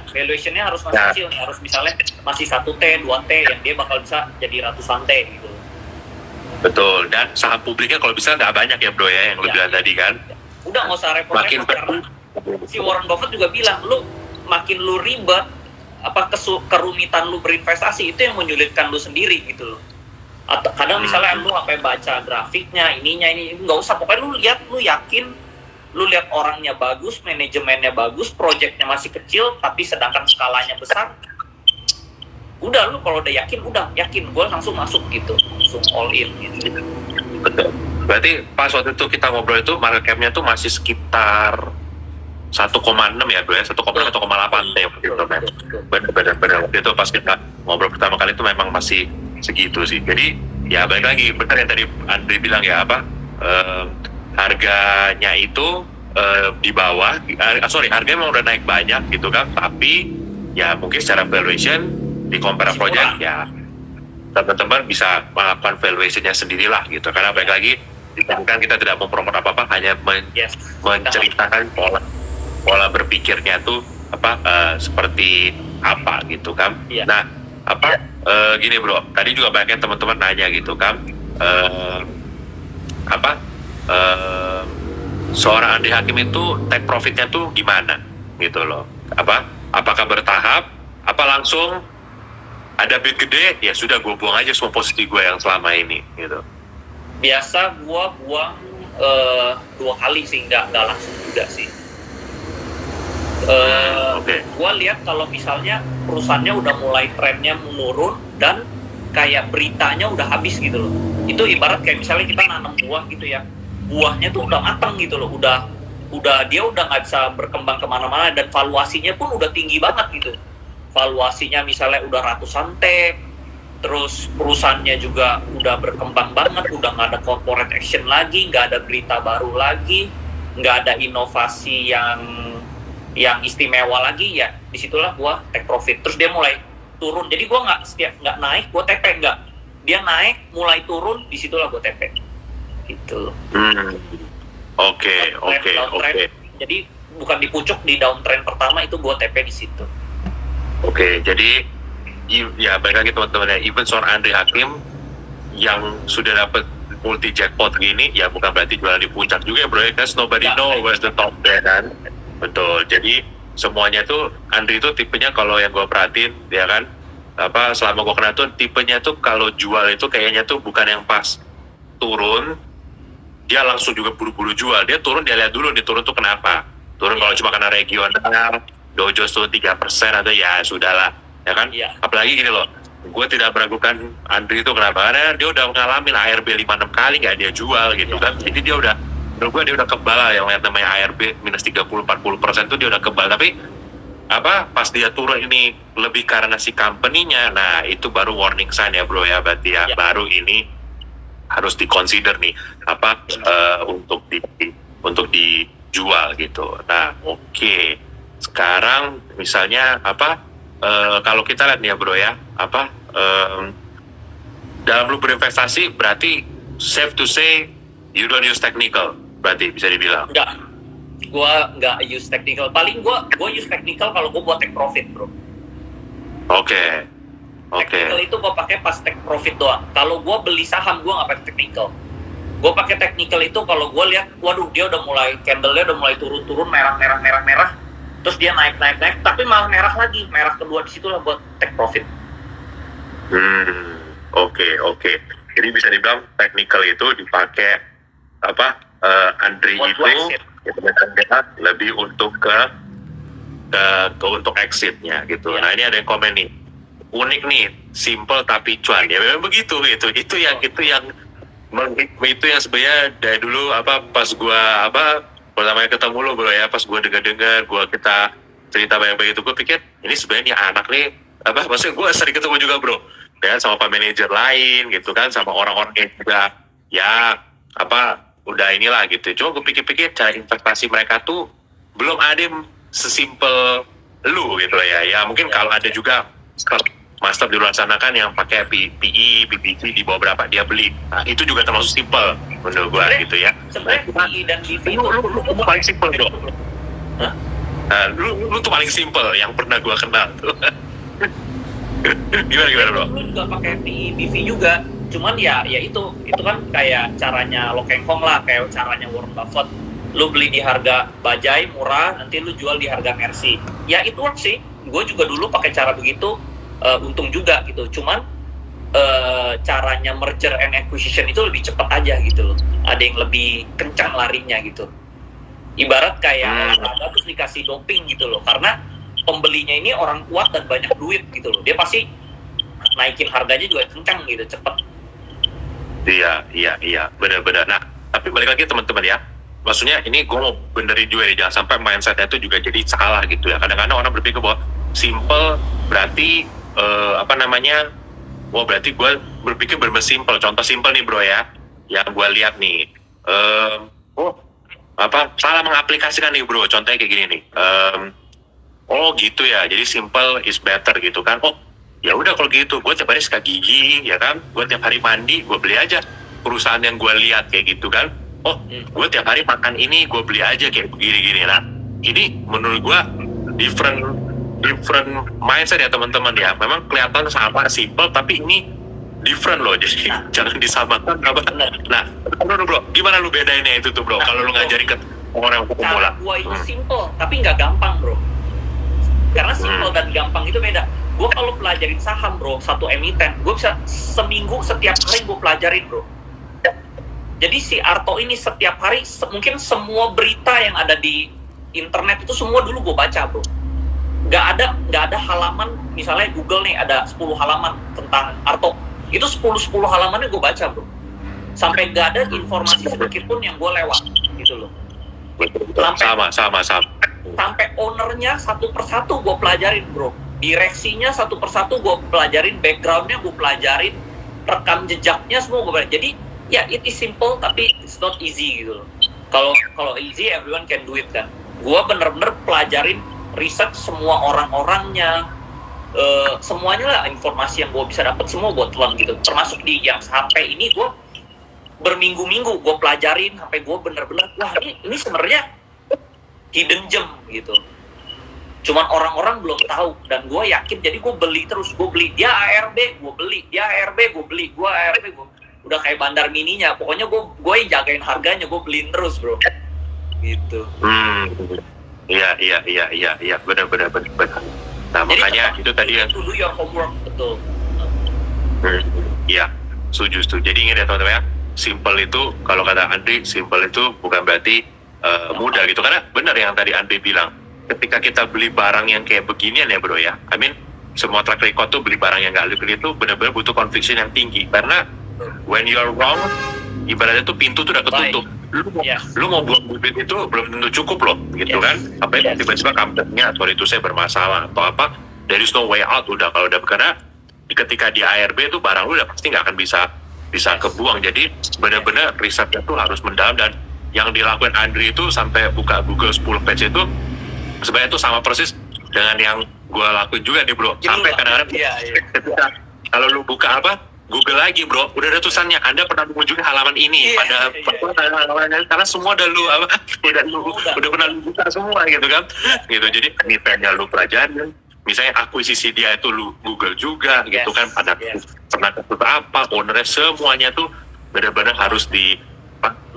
valuationnya harus masih kecil nih, harus misalnya masih 1T, 2T yang dia bakal bisa jadi ratusan T gitu. Betul, dan saham publiknya kalau bisa nggak banyak ya bro ya, yang lu Ya. bilang tadi kan. Udah nggak usah Makin repot-repot, karena si Warren Buffett juga bilang, makin lu ribet, kerumitan lu berinvestasi itu yang menyulitkan lu sendiri gitu loh. Atau kadang misalnya lu sampai baca grafiknya, ini nggak usah, pokoknya lu yakin, lu lihat orangnya bagus, manajemennya bagus, proyeknya masih kecil tapi sedangkan skalanya besar. Udah, lu kalau udah yakin, gue langsung masuk gitu, langsung all in gitu. Betul. Berarti pas waktu itu kita ngobrol itu market cap-nya tuh masih sekitar 1,6 ya bro ya, 1,6 atau 1,8 ya gitu men. Benar. Waktu itu pas kita ngobrol pertama kali itu memang masih segitu sih. Jadi ya balik lagi, benar yang tadi Andri bilang ya apa, harganya itu di bawah, harganya memang udah naik banyak gitu kan, tapi ya mungkin secara valuation di compare project ya teman-teman bisa melakukan valuation-nya sendirilah gitu, karena balik lagi kan kita tidak mempromot apa-apa, hanya menceritakan pola berpikirnya tuh apa seperti apa gitu kan. Nah apa gini bro, tadi juga banyak teman-teman nanya gitu kan, seorang Andri Hakim itu take profitnya tuh gimana gitu loh, apakah bertahap, apa langsung ada bid gede ya sudah gue buang aja semua posisi gue yang selama ini gitu. Biasa gue buang 2 kali sih, nggak langsung juga sih. Gue lihat kalau misalnya perusahaannya udah mulai trennya menurun dan kayak beritanya udah habis gitu loh. Itu ibarat kayak misalnya kita nanam buah gitu ya, buahnya tuh udah matang gitu loh, udah dia udah nggak bisa berkembang kemana-mana dan valuasinya pun udah tinggi banget gitu. Valuasinya misalnya udah ratusan T, terus perusahaannya juga udah berkembang banget, udah nggak ada corporate action lagi, nggak ada berita baru lagi, nggak ada inovasi yang istimewa lagi, ya disitulah gua take profit. Terus dia mulai turun, jadi gua nggak naik gua TP, nggak, dia naik mulai turun, disitulah gua TP gitu. Oke. Jadi bukan di pucuk, di downtrend pertama itu gua TP di situ. Oke, jadi ya balik lagi teman-teman ya, even seorang Andri Hakim yang sudah dapat multi jackpot gini ya bukan berarti jualan di puncak juga bro ya, because nobody know where's the top there kan. Betul, jadi semuanya tuh Andri itu tipenya, kalau yang gue perhatiin ya kan, selama gue kenal tuh tipenya tuh kalau jual itu kayaknya tuh bukan yang pas turun dia langsung juga buru-buru jual, dia turun dia lihat dulu, dia turun tuh kenapa turun. Kalau cuma karena regional Dow Jones tuh 3% atau ya sudahlah ya kan. Apalagi gini loh, gue tidak meragukan Andri itu kenapa, karena dia udah ngalamin ARB 5-6 kali nggak dia jual gitu kan. Jadi dia udah, menurut gue dia udah kebal lah, yang lihat namanya ARB minus 30-40% tuh dia udah kebal. Tapi pas dia turun ini lebih karena si company-nya, nah itu baru warning sign ya bro ya, berarti ya baru ini harus diconsider nih untuk dijual gitu. Nah oke. Sekarang misalnya kalau kita lihat nih ya bro ya, dalam lu berinvestasi berarti safe to say you don't use technical, berarti bisa dibilang. Enggak, gua nggak use technical. Paling gua use technical kalau gua buat take profit bro. Oke. Technical itu gua pakai pas take profit doang. Kalau gua beli saham gua nggak pakai technical. Gua pakai technical itu kalau gua lihat, waduh dia udah mulai, candle-nya udah mulai turun merah, terus dia naik, tapi malah merah lagi, merah kedua, di situlah buat take profit. Oke. Jadi bisa dibilang technical itu dipakai Andri buat itu lebih untuk untuk exitnya gitu. Nah ini ada yang komen nih, unik nih, simple tapi cuan. Ya memang begitu gitu. Itu yang sebenarnya dari dulu pas gua pertama ketemu lo bro ya, pas gue dengar kita cerita banyak itu, gue pikir ini sebenarnya anak nih maksudnya gue sering ketemu juga bro ya, sama pak manajer lain gitu kan, sama orang-orang yang juga ya udah inilah gitu. Cuma gue pikir-pikir cara investasi mereka tuh belum ada yang sesimpel lu gitu loh ya mungkin kalau ada juga master di luar sana kan yang pakai PE, PBT di bawah berapa dia beli. Nah, itu juga termasuk simple menurut gua gitu ya. Sebenarnya PE dan PV itu lu paling simple dong. Hah? Nah, lu tuh paling simple yang pernah gua kenal tuh. Gimana bro? Lu juga pakai PE, PV juga. cuman ya itu kan kayak caranya Lo Keng Hong lah, kayak caranya Warren Buffett. Lu beli di harga bajai murah, nanti lu jual di harga Mercy. Ya itu sih, gue juga dulu pakai cara begitu, untung juga gitu. Cuman caranya merger and acquisition itu lebih cepat aja gitu loh. Ada yang lebih kencang larinya gitu. Ibarat kayak olahraga terus dikasih doping gitu loh, karena pembelinya ini orang kuat dan banyak duit gitu loh. Dia pasti naikin harganya juga kencang gitu, cepet. Iya, benar-benar. Nah, tapi balik lagi teman-teman ya, maksudnya ini gue mau benerin juga nih, jangan sampai mindsetnya itu juga jadi salah gitu ya. Kadang-kadang orang berpikir bahwa simple berarti wah berarti gue berpikir bener-bener simple. Contoh simple nih bro ya, yang gue lihat nih, salah mengaplikasikan nih bro. Contohnya kayak gini nih, oh gitu ya, jadi simple is better gitu kan. Oh ya udah kalau gitu, gue tiap hari sikat gigi ya kan, gue tiap hari mandi, gue beli aja perusahaan yang gue lihat kayak gitu kan. Oh gue tiap hari makan ini, gue beli aja kayak begini-gini. Nah ini menurut gue different mindset ya teman-teman ya. Memang kelihatan sama simple, tapi ini different loh, jadi jangan disamakan. Nah bro, gimana lu bedainnya itu tuh bro, kalau lu ngajarin ke orang yang pemula? Cara gue itu simple tapi nggak gampang bro, karena simple dan gampang itu beda. Gue kalau pelajarin saham bro, satu emiten, gue bisa seminggu setiap hari gue pelajarin bro. Jadi si Arto ini setiap hari mungkin semua berita yang ada di internet itu semua dulu gue baca bro. Gak ada halaman, misalnya Google nih ada 10 halaman tentang Arto, itu 10 halamannya gue baca bro. Sampai gak ada informasi sedikit pun yang gue lewat gitu loh. Sama. Sampai ownernya satu persatu gue pelajarin bro, direksinya satu persatu gue pelajarin, backgroundnya gue pelajarin, rekam jejaknya semua gue pelajarin. Jadi ya it is simple tapi it's not easy gitu loh. Kalau easy everyone can do it kan. Gue bener-bener pelajarin, riset semua orang-orangnya, semuanya lah, informasi yang gue bisa dapat semua gue telan gitu. Termasuk di yang sampai ini gue berminggu-minggu gue pelajarin sampai gue bener-bener wah ini sebenarnya hidden gem gitu. Cuman orang-orang belum tahu dan gue yakin, jadi gue beli terus, gue beli dia ARB, gue beli dia ARB, gue beli gue ARB, gue udah kayak bandar mininya. Pokoknya gue jagain harganya, gue beliin terus bro gitu. Iya, benar. Nah jadi, makanya itu tadi yang to do your homework, betul. Iya, setuju. Jadi ingat ya teman-teman ya, simple itu kalau kata Andri, simple itu bukan berarti mudah gitu. Karena benar yang tadi Andri bilang, ketika kita beli barang yang kayak beginian ya bro ya, I mean semua track record tuh beli barang yang gak legit itu benar-benar butuh conviction yang tinggi. Karena when you are wrong, ibaratnya tuh pintu tuh udah ketutup. Lu mau buang duit itu belum tentu cukup loh gitu kan. Sampai tiba-tiba company-nya sorry itu saya bermasalah atau apa, there is no way out udah. Kalau udah, karena ketika di ARB tuh barang lu udah pasti nggak akan bisa kebuang. Jadi benar-benar risetnya tuh harus mendalam, dan yang dilakukan Andri itu sampai buka Google 10 page itu sebenarnya itu sama persis dengan yang gue lakuin juga nih bro. Sampai kadang-kadang ketika kalau lu buka Google lagi bro, udah ada tulisannya Anda pernah mengunjungi halaman ini karena semua udah pernah lu buka semua gitu kan. Gitu. Jadi eventnya lu pelajari, misalnya akuisisi dia itu lu Google juga gitu kan, ada pernah ketemu apa, ownernya, semuanya tuh benar-benar harus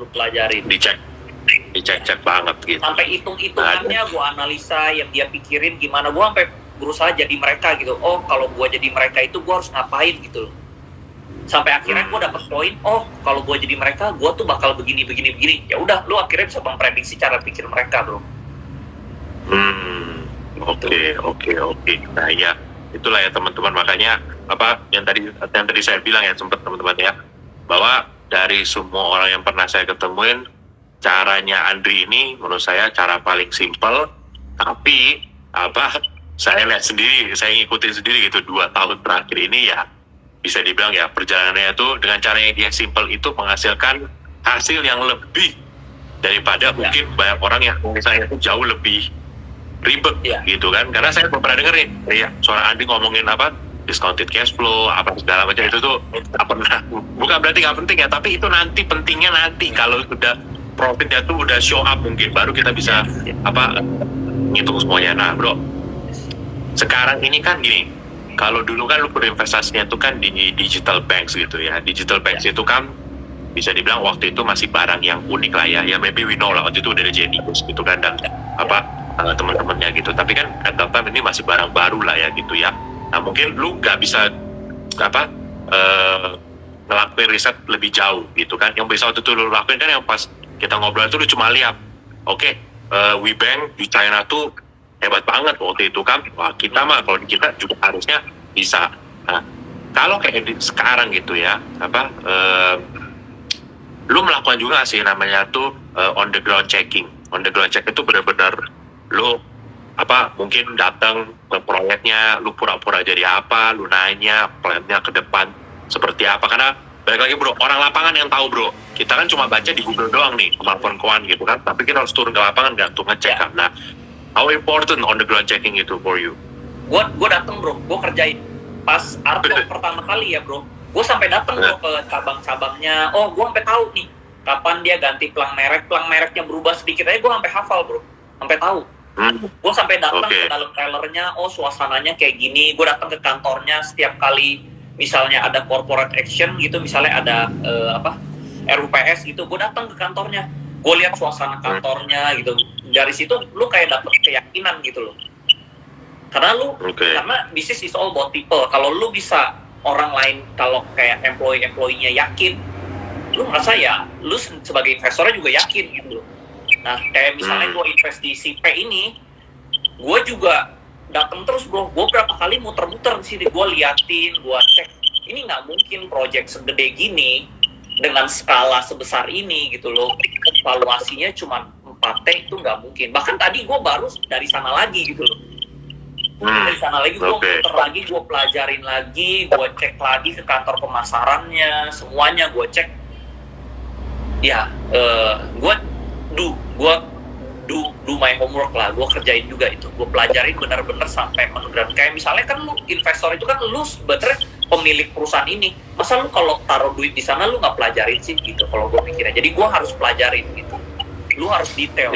lu pelajarin, dicek banget gitu. Sampai hitung-hitungannya gue analisa, yang dia pikirin gimana, gue sampai berusaha jadi mereka gitu. Oh kalau gue jadi mereka itu gue harus ngapain gitu. Sampai akhirnya gue dapet poin, oh kalau gue jadi mereka gue tuh bakal begini. Ya udah, lu akhirnya bisa memprediksi cara pikir mereka bro. Oke. Nah ya, itulah ya teman-teman, makanya yang tadi saya bilang ya, sempat teman-teman ya, bahwa dari semua orang yang pernah saya ketemuin, caranya Andri ini menurut saya cara paling simple, tapi saya lihat sendiri, saya ngikutin sendiri gitu 2 tahun terakhir ini ya, bisa dibilang ya perjalanannya itu dengan cara yang dia simple itu menghasilkan hasil yang lebih daripada mungkin banyak orang yang misalnya itu jauh lebih ribet gitu kan. Karena saya pernah denger nih suara Andi ngomongin discounted cash flow segala macam, itu tuh bukan berarti nggak penting ya, tapi itu nanti pentingnya nanti kalau sudah profitnya tuh udah show up, mungkin baru kita bisa ngitung semuanya. Nah bro, sekarang ini kan gini, kalau dulu kan lu berinvestasinya itu kan di digital banks gitu ya. Digital banks itu kan bisa dibilang waktu itu masih barang yang unik lah ya. Ya maybe we know lah waktu itu udah ada Genius gitu kan dan teman-temannya gitu. Tapi kan at that time ini masih barang baru lah ya gitu ya. Nah mungkin lu nggak bisa ngelakuin riset lebih jauh gitu kan. Yang bisa waktu itu lu lakuin kan yang pas kita ngobrol itu lu cuma lihat, oke, WeBank di China tuh hebat banget waktu itu kan. Wah kita mah kalau di kita juga harusnya bisa. Nah, kalau kayak sekarang gitu ya, lu melakukan juga sih namanya tuh on the ground checking. On the ground check itu benar-benar lu mungkin datang ke proyeknya, lu pura-pura jadi apa, lu nanya plannya ke depan seperti apa. Karena balik lagi bro, orang lapangan yang tahu bro. Kita kan cuma baca di Google doang nih kemampuan gitu kan, tapi kita harus turun ke lapangan kan untuk ngecek kan. Nah, how important on the ground checking itu for you? Gue dateng bro, gue kerjain pas Arto pertama kali ya bro. Gue sampai dateng bro ke cabang-cabangnya. Oh, gue sampai tahu nih kapan dia ganti plang mereknya berubah sedikit aja gue sampai hafal bro, sampai tahu. Gue sampai datang ke dalam trailernya. Oh, suasananya kayak gini. Gue datang ke kantornya setiap kali misalnya ada corporate action gitu, misalnya ada RUPS gitu, gue datang ke kantornya, gue lihat suasana kantornya gitu. Dari situ lu kayak dapet keyakinan gitu loh. Karena bisnis is all about people. Kalau lu bisa orang lain, kalau kayak employee-nya yakin, lu merasa ya lu sebagai investornya juga yakin gitu loh. Nah kayak misalnya gue invest di si P ini, gue juga datang terus bro. Gue berapa kali muter-muter di sini, gue liatin, gue cek. Ini nggak mungkin project segede gini dengan skala sebesar ini gitu loh. Valuasinya cuma 4T itu nggak mungkin. Bahkan tadi gue baru dari sana lagi gitu loh. Dari sana lagi gue muter lagi, gue pelajarin lagi, gue cek lagi ke kantor pemasarannya, semuanya gue cek. Ya, gue do my homework lah, gue kerjain juga itu, gue pelajarin benar-benar sampai menurut. Kayak misalnya kan lu investor itu kan lu sebenarnya pemilik perusahaan ini, masa lu kalau taruh duit di sana lu nggak pelajarin sih gitu kalau gue mikirnya. Jadi gue harus pelajarin gitu, lu harus detail.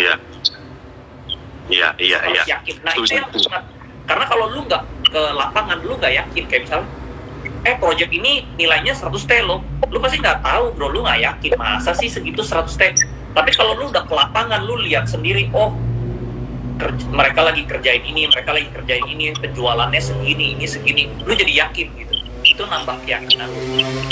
Iya. Harus yakin. Nah itu yang sangat, karena kalau lu nggak ke lapangan, lu nggak yakin. Kayak misalnya project ini nilainya 100T lo, lu pasti nggak tahu bro, lu nggak yakin masa sih segitu 100T. Tapi kalau lu udah ke lapangan, lu lihat sendiri, oh mereka lagi kerjain ini, penjualannya segini, ini segini, lu jadi yakin gitu. Itu nambah keyakinan lu.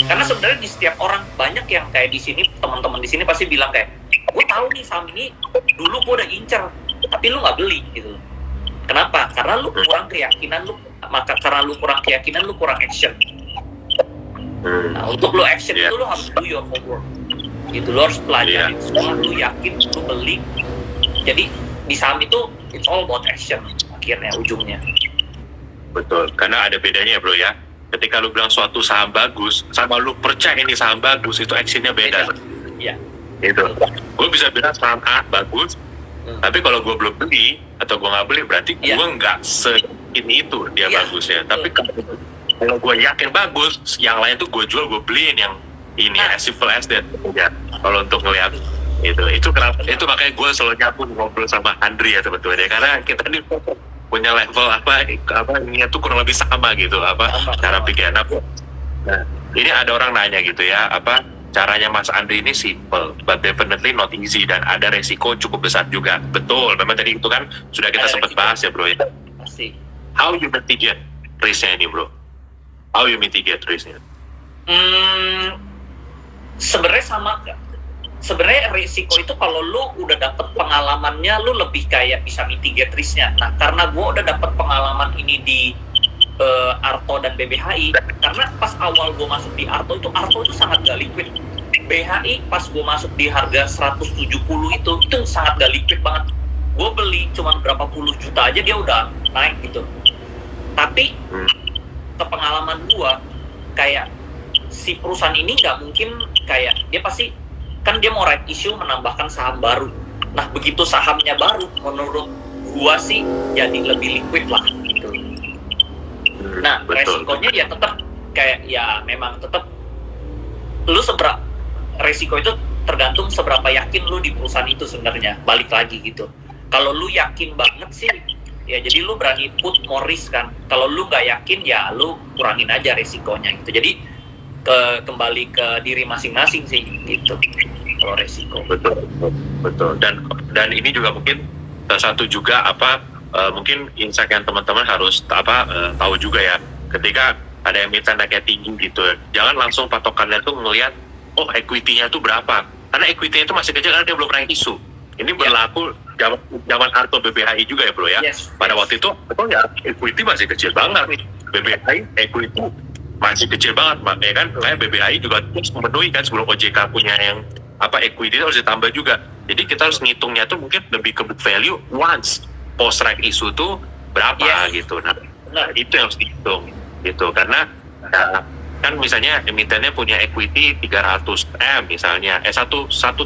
Karena sebenarnya di setiap orang, banyak yang kayak di sini, teman-teman di sini pasti bilang kayak, gue tahu nih saham ini, dulu gue udah incer, tapi lu nggak beli gitu. Kenapa? Karena lu kurang keyakinan lu, karena lu kurang keyakinan, lu kurang action. Nah untuk lu action itu lu harus do your homework. Gitu, lo harus pelajarin semua, lu yakin, lu beli. Jadi di saham itu it's all about action akhirnya, ujungnya. Betul, karena ada bedanya bro ya. Ketika lu bilang suatu saham bagus, sama lu percaya ini saham bagus, itu actionnya beda. Iya. Gitu. Gue bisa bilang saham A bagus, tapi kalau gue belum beli atau gue nggak beli, berarti gue nggak se-ini itu dia bagusnya. Tapi kalau gue yakin bagus, yang lain tuh gue jual, gue beliin yang ini as simple as that ya. Kalau untuk ngelihat itu kenapa itu makanya gue selalu nyambung ngobrol sama Andri ya sebetulnya, karena kita ini punya level ini tuh kurang lebih sama gitu cara pikiran. Nah ini ada orang nanya gitu ya, caranya Mas Andri ini simple but definitely not easy dan ada resiko cukup besar juga. Betul, memang tadi itu kan sudah kita sempat bahas ya bro ya. Pasti. How you mitigate risk-nya ini bro? How you mitigate risk-nya? Sebenarnya risiko itu kalau lu udah dapet pengalamannya, lu lebih kayak bisa mitigate risk-nya. Nah karena gue udah dapet pengalaman ini di Arto dan BBHI, karena pas awal gue masuk di Arto itu sangat gak liquid. BHI pas gue masuk di harga 170 itu sangat gak liquid banget. Gue beli cuma berapa puluh juta aja dia udah naik gitu. Tapi kepengalaman gue kayak si perusahaan ini nggak mungkin kayak dia pasti kan dia mau right issue menambahkan saham baru. Nah begitu sahamnya baru, menurut gua sih jadi lebih liquid lah gitu. Nah resikonya ya tetap kayak ya memang tetap lu resiko itu tergantung seberapa yakin lu di perusahaan itu sebenarnya. Balik lagi gitu. Kalau lu yakin banget sih Ya jadi lu berani put more risk kan. Kalau lu nggak yakin ya lu kurangin aja resikonya gitu. Jadi kembali ke diri masing-masing sih gitu. Kalau resiko. Betul, betul. Dan ini juga mungkin salah satu juga mungkin insight yang teman-teman harus tahu juga ya. Ketika ada emiten naiknya tinggi gitu, jangan langsung patokannya tuh ngelihat oh equity-nya tuh berapa. Karena equity-nya itu masih kecil karena dia belum pernah isu. Ini berlaku zaman Arto BBHI juga ya bro ya. Yes, Pada waktu itu ya equity masih kecil banget. BBHI equity masih kecil banget, ya kan? Kayak BBHI juga terus memenuhi kan sebelum OJK punya yang equity harus ditambah juga. Jadi kita harus ngitungnya tuh mungkin lebih ke book value once post strike isu tuh berapa gitu. Nah itu yang harus dihitung gitu karena kan misalnya emitennya punya equity 300 M misalnya, 1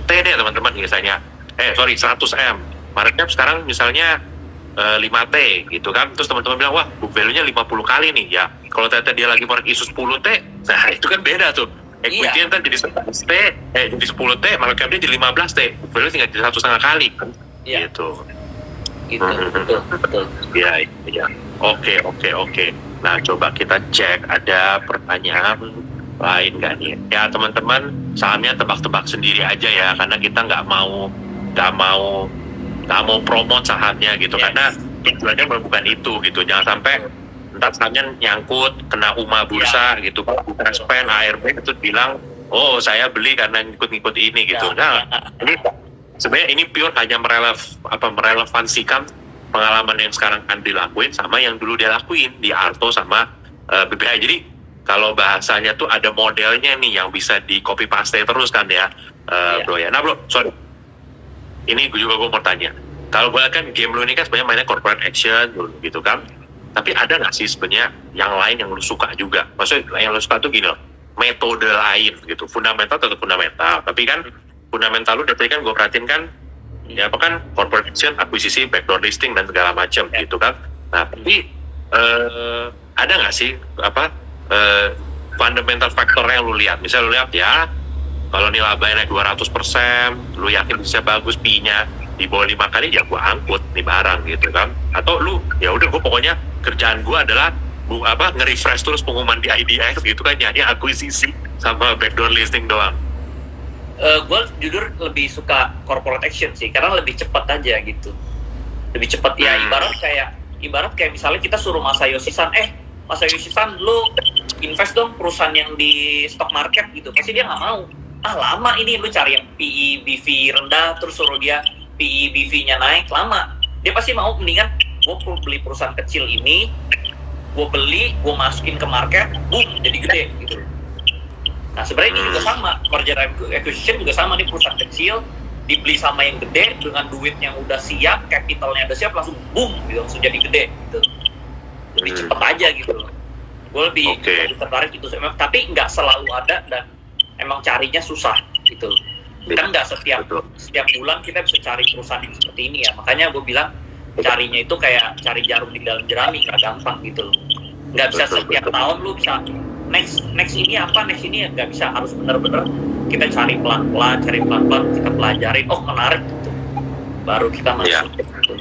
T deh teman-teman misalnya, 100 M, market cap sekarang misalnya 5 T gitu kan, terus teman-teman bilang wah book value-nya 50 kali nih ya, kalau ternyata dia lagi market isu 10 T, nah itu kan beda tuh, equity kan jadi 11 T, jadi 10 T, market cap dia jadi 15 T, book value tinggal jadi 1,5 kali kan, gitu. Betul. Ya. Oke. Nah, coba kita cek ada pertanyaan lain nggak nih? Ya teman-teman, sahamnya tebak-tebak sendiri aja ya, karena kita nggak mau promote sahamnya gitu, karena tujuannya bukan itu gitu. Jangan sampai ntar sahamnya nyangkut kena UMA bursa gitu, spend ARB itu bilang, oh saya beli karena ngikut-ngikut ini gitu. Nah, ini sebenarnya ini pure hanya merelevansikan pengalaman yang sekarang Andri lakuin sama yang dulu dia lakuin di Arto sama BBHI. Jadi kalau bahasanya tuh ada modelnya nih yang bisa di copy paste terus kan ya, bro ya. Nah bro, sorry, ini gue mau tanya. Kalau gue kan game lu ini kan sebenarnya mainnya corporate action gitu kan. Tapi ada nggak sih sebenarnya yang lain yang lu suka juga? Maksudnya yang lu suka tuh gini loh, metode lain gitu. Fundamental tetap fundamental. Tapi kan fundamental lu dari kan gue perhatiin kan, ya apa kan corporate action, akuisisi, backdoor listing dan segala macam gitu kan. Nah tapi ada nggak sih fundamental faktor yang lu lihat? Misal lu lihat ya, kalau nilai labanya naik 200%, lu yakin bisa bagus PI-nya di bawah 5 kali, ya gua angkut nih barang gitu kan. Atau lu ya udah gua pokoknya kerjaan gua adalah nge-refresh terus pengumuman di IDX gitu kan, nyanyi akuisisi sama backdoor listing doang. Gue jujur lebih suka corporate action sih, karena lebih cepat aja gitu, lebih cepat ya. Ibarat kayak misalnya kita suruh Mas Yoshi-san, lu invest dong perusahaan yang di stock market gitu, pasti dia nggak mau. Lama ini, lu cari yang PE BV rendah terus suruh dia PE BV-nya naik, lama. Dia pasti mau, mendingan gue beli perusahaan kecil ini, gue masukin ke market, boom, jadi gede gitu. Nah sebenarnya ini juga sama, merger acquisition juga sama, nih perusahaan kecil dibeli sama yang gede dengan duit yang udah siap, capitalnya udah siap, langsung boom gitu, langsung jadi gede gitu. Lebih cepet aja gitu. Gue lebih tertarik gitu, tapi nggak selalu ada dan emang carinya susah gitu. Kan nggak setiap bulan kita bisa cari perusahaan yang seperti ini ya, makanya gue bilang carinya itu kayak cari jarum di dalam jerami, nggak gampang gitu loh. Nggak bisa setiap tahun lu bisa next ini apa, next ini nggak bisa, harus bener-bener kita cari pelan-pelan, kita pelajarin, oh menarik gitu, baru kita masuk gitu.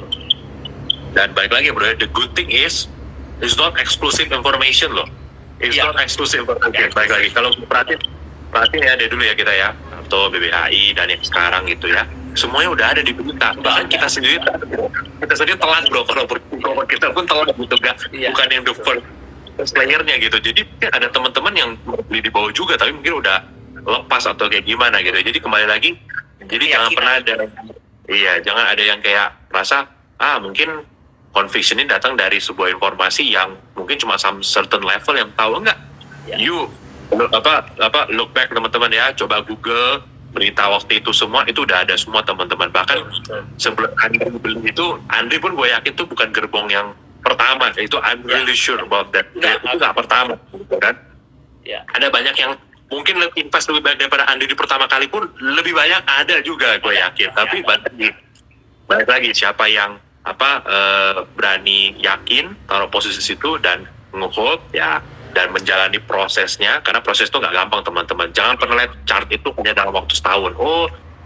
Dan balik lagi bro, the good thing is it's not exclusive information loh, not exclusive information. Balik lagi, kalau perhatiin ya dari dulu ya kita ya, atau BBHI dan yang sekarang gitu ya, semuanya udah ada di berita. Bahkan kita sendiri telat bro, kalau kita pun telat gitu, bukan yang the first player-nya gitu. Jadi ada teman-teman yang beli di bawah juga, tapi mungkin udah lepas atau kayak gimana gitu. Jadi kembali lagi, jadi jangan pernah ada, jangan ada yang kayak merasa mungkin conviction ini datang dari sebuah informasi yang mungkin cuma some certain level yang tahu. Enggak. You look back teman-teman ya, coba Google berita waktu itu, semua itu udah ada semua teman-teman. Bahkan sebelum Andri beli itu, Andri pun gue yakin itu bukan gerbong yang pertama, itu I'm really sure about that. Itu nggak pertama, kan? Ada banyak yang mungkin invest lebih banyak daripada Andri di pertama kali pun, lebih banyak ada juga, gue yakin. Tapi balik lagi siapa yang berani yakin taruh posisi situ dan nge-hold ya, dan menjalani prosesnya, karena proses itu nggak gampang teman-teman. Jangan pernah lihat chart itu hanya dalam waktu setahun.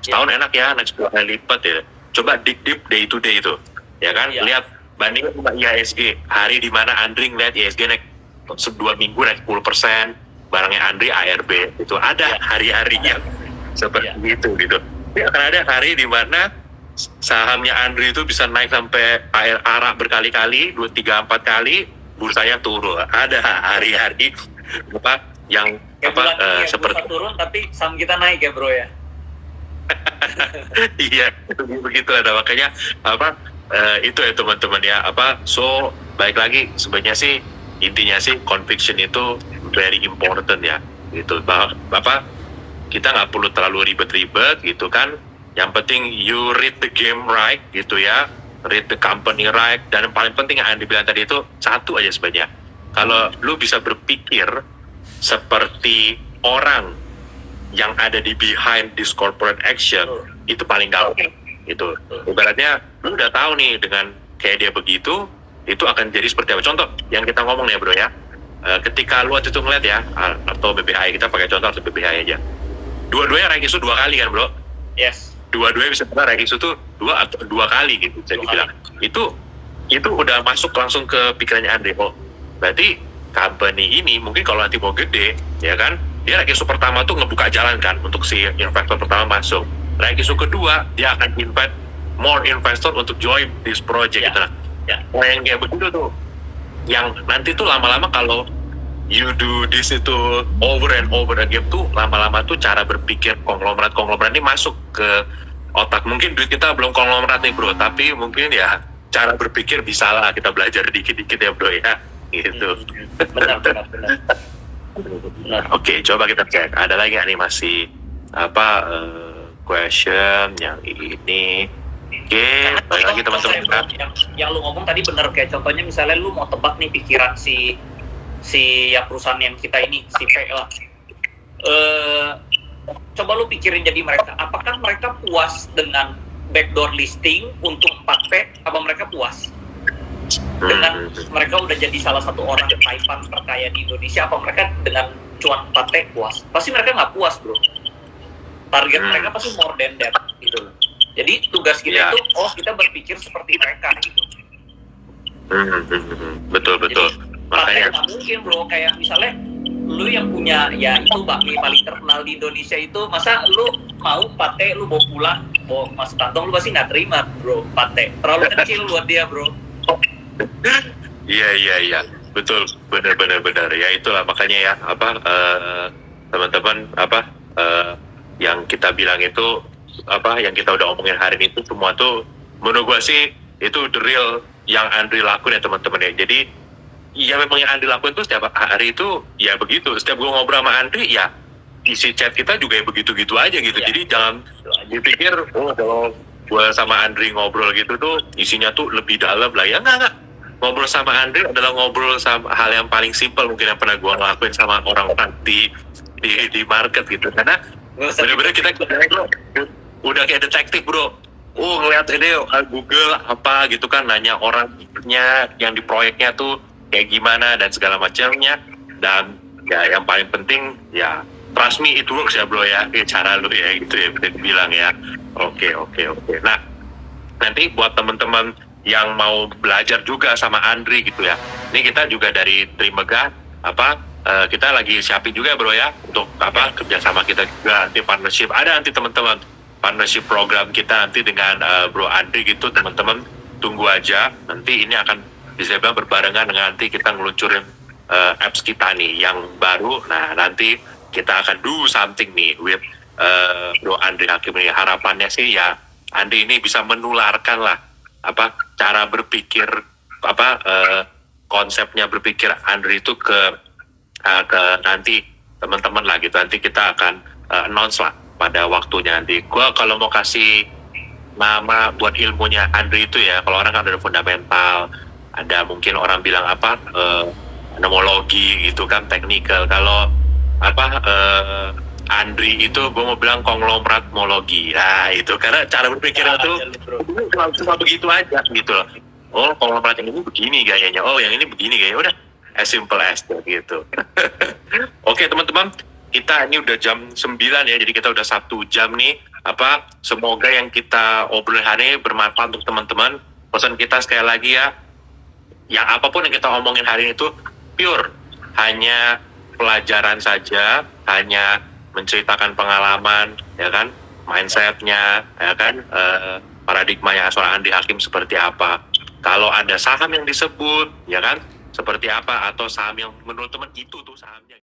Setahun enak ya, naik 10 kali lipat ya. Coba dig deep day to day itu, ya kan? Lihat bandingkan sama IHSG, hari di mana Andri ngeliat IHSG naik 2 minggu naik 10%, barangnya Andri ARB, itu ada hari-hari yang seperti itu gitu. Tapi akan ada hari di mana sahamnya Andri itu bisa naik sampai arah berkali-kali, 2, 3, 4 kali, bursanya turun. Ada hari-hari apa yang seperti turun tapi saham kita naik ya bro ya. Iya, begitu ada, makanya itu ya teman-teman ya, so baik lagi sebenarnya sih intinya sih conviction itu very important ya gitu. Kita nggak perlu terlalu ribet-ribet gitu kan, yang penting you read the game right gitu ya, read the company right, dan yang paling penting yang Andi bilang tadi itu satu aja sebenarnya, kalau lu bisa berpikir seperti orang yang ada di behind this corporate action, itu paling gampang gitu. Ibaratnya lu udah tahu nih dengan kayak dia begitu, itu akan jadi seperti apa. Contoh yang kita ngomong nih bro ya, ketika lu waktu itu ngeliat ya, atau BBHI, kita pakai contoh atau BBHI aja, dua-duanya naik isu 2 kali kan bro. Yes. Dua-duanya bisa naik isu tuh 2 kali gitu bisa dibilang. Itu udah masuk langsung ke pikirannya Andre. Oh berarti company ini mungkin kalau nanti mau gede ya kan, dia naik isu pertama tuh ngebuka jalan kan untuk si investor pertama masuk. Naik isu kedua dia akan invite more investor untuk join this project gitu. Nah yang kayak begitu tuh, yang nanti tuh lama-lama kalau you do this itu over and over again tuh, lama-lama tuh cara berpikir konglomerat ini masuk ke otak. Mungkin duit kita belum konglomerat nih bro, tapi mungkin ya cara berpikir bisa lah kita belajar dikit-dikit ya bro ya gitu. Benar. Oke, coba kita cek ada lagi animasi question yang ini. Oke, balik lagi teman-teman. Yang lu ngomong tadi bener, kayak contohnya misalnya lu mau tebak nih pikiran si ya perusahaan yang kita ini, si P lah. Coba lu pikirin jadi mereka, apakah mereka puas dengan backdoor listing untuk 4P, apa mereka puas? Dengan mereka udah jadi salah satu orang Taipan terkaya di Indonesia, apa mereka dengan cuan 4P puas? Pasti mereka nggak puas bro. Target mereka pasti more than that gitu. Jadi tugas kita itu, kita berpikir seperti mereka gitu. Betul. Makanya nggak mungkin bro, kayak misalnya lu yang punya ya itu bakmi paling terkenal di Indonesia itu, masa lu mau pate lu bawa pulang bawa masuk kantong, lu pasti nggak terima bro. Pate terlalu kecil buat dia bro. Iya betul, benar ya, itulah makanya ya teman-teman yang kita bilang itu yang kita udah omongin hari ini itu semua tuh menurut gua sih itu the real yang Andri lakuin ya teman-teman ya. Jadi ya memang yang Andri lakuin tuh setiap hari itu ya begitu. Setiap gua ngobrol sama Andri ya isi chat kita juga ya begitu-gitu aja gitu. Jadi jangan dipikir kalau gua sama Andri ngobrol gitu tuh isinya tuh lebih dalam lah ya, enggak. Ngobrol sama Andri adalah ngobrol sama hal yang paling simpel mungkin yang pernah gua lakuin sama orang-orang di market gitu. Karena bener-bener kita udah kayak detektif bro. Ngeliat ini Google apa gitu kan, nanya orangnya yang di proyeknya tuh kayak gimana dan segala macamnya. Dan ya yang paling penting ya trust me it works ya bro ya, cara lu ya gitu ya bisa dibilang ya. Oke. Nah nanti buat teman-teman yang mau belajar juga sama Andri gitu ya, ini kita juga dari Trimegah kita lagi siapin juga bro ya untuk kerjasama kita juga, nanti partnership ada nanti teman-teman, partnership program kita nanti dengan Bro Andri gitu teman-teman, tunggu aja nanti ini akan bisa bilang berbarengan dengan nanti kita ngeluncurin apps kita nih yang baru. Nah nanti kita akan do something nih with Bro Andri Hakim ini. Harapannya sih ya Andri ini bisa menularkan lah cara berpikir konsepnya berpikir Andri itu ke nanti teman-teman lah gitu. Nanti kita akan announce lah pada waktunya nanti. Gua kalau mau kasih nama buat ilmunya Andri itu ya, kalau orang kan ada fundamental, ada mungkin orang bilang nomologi gitu kan, technical. Kalau Andri itu gue mau bilang konglomeratmologi. Nah itu karena cara berpikirnya tuh cuma begitu aja gitu loh. Oh konglomerat yang ini begini gayanya, oh yang ini begini gayanya, udah as simple as that gitu. Oke teman-teman, kita ini udah jam 9 ya, jadi kita udah 1 jam nih. Semoga yang kita obrolin hari ini bermanfaat untuk teman-teman. Pesan kita sekali lagi ya, yang apapun yang kita omongin hari ini itu pure hanya pelajaran saja, hanya menceritakan pengalaman, ya kan, mindsetnya, ya kan, paradigmanya seorang Andi Hakim seperti apa. Kalau ada saham yang disebut, ya kan, seperti apa, atau saham yang menurut teman itu tuh sahamnya.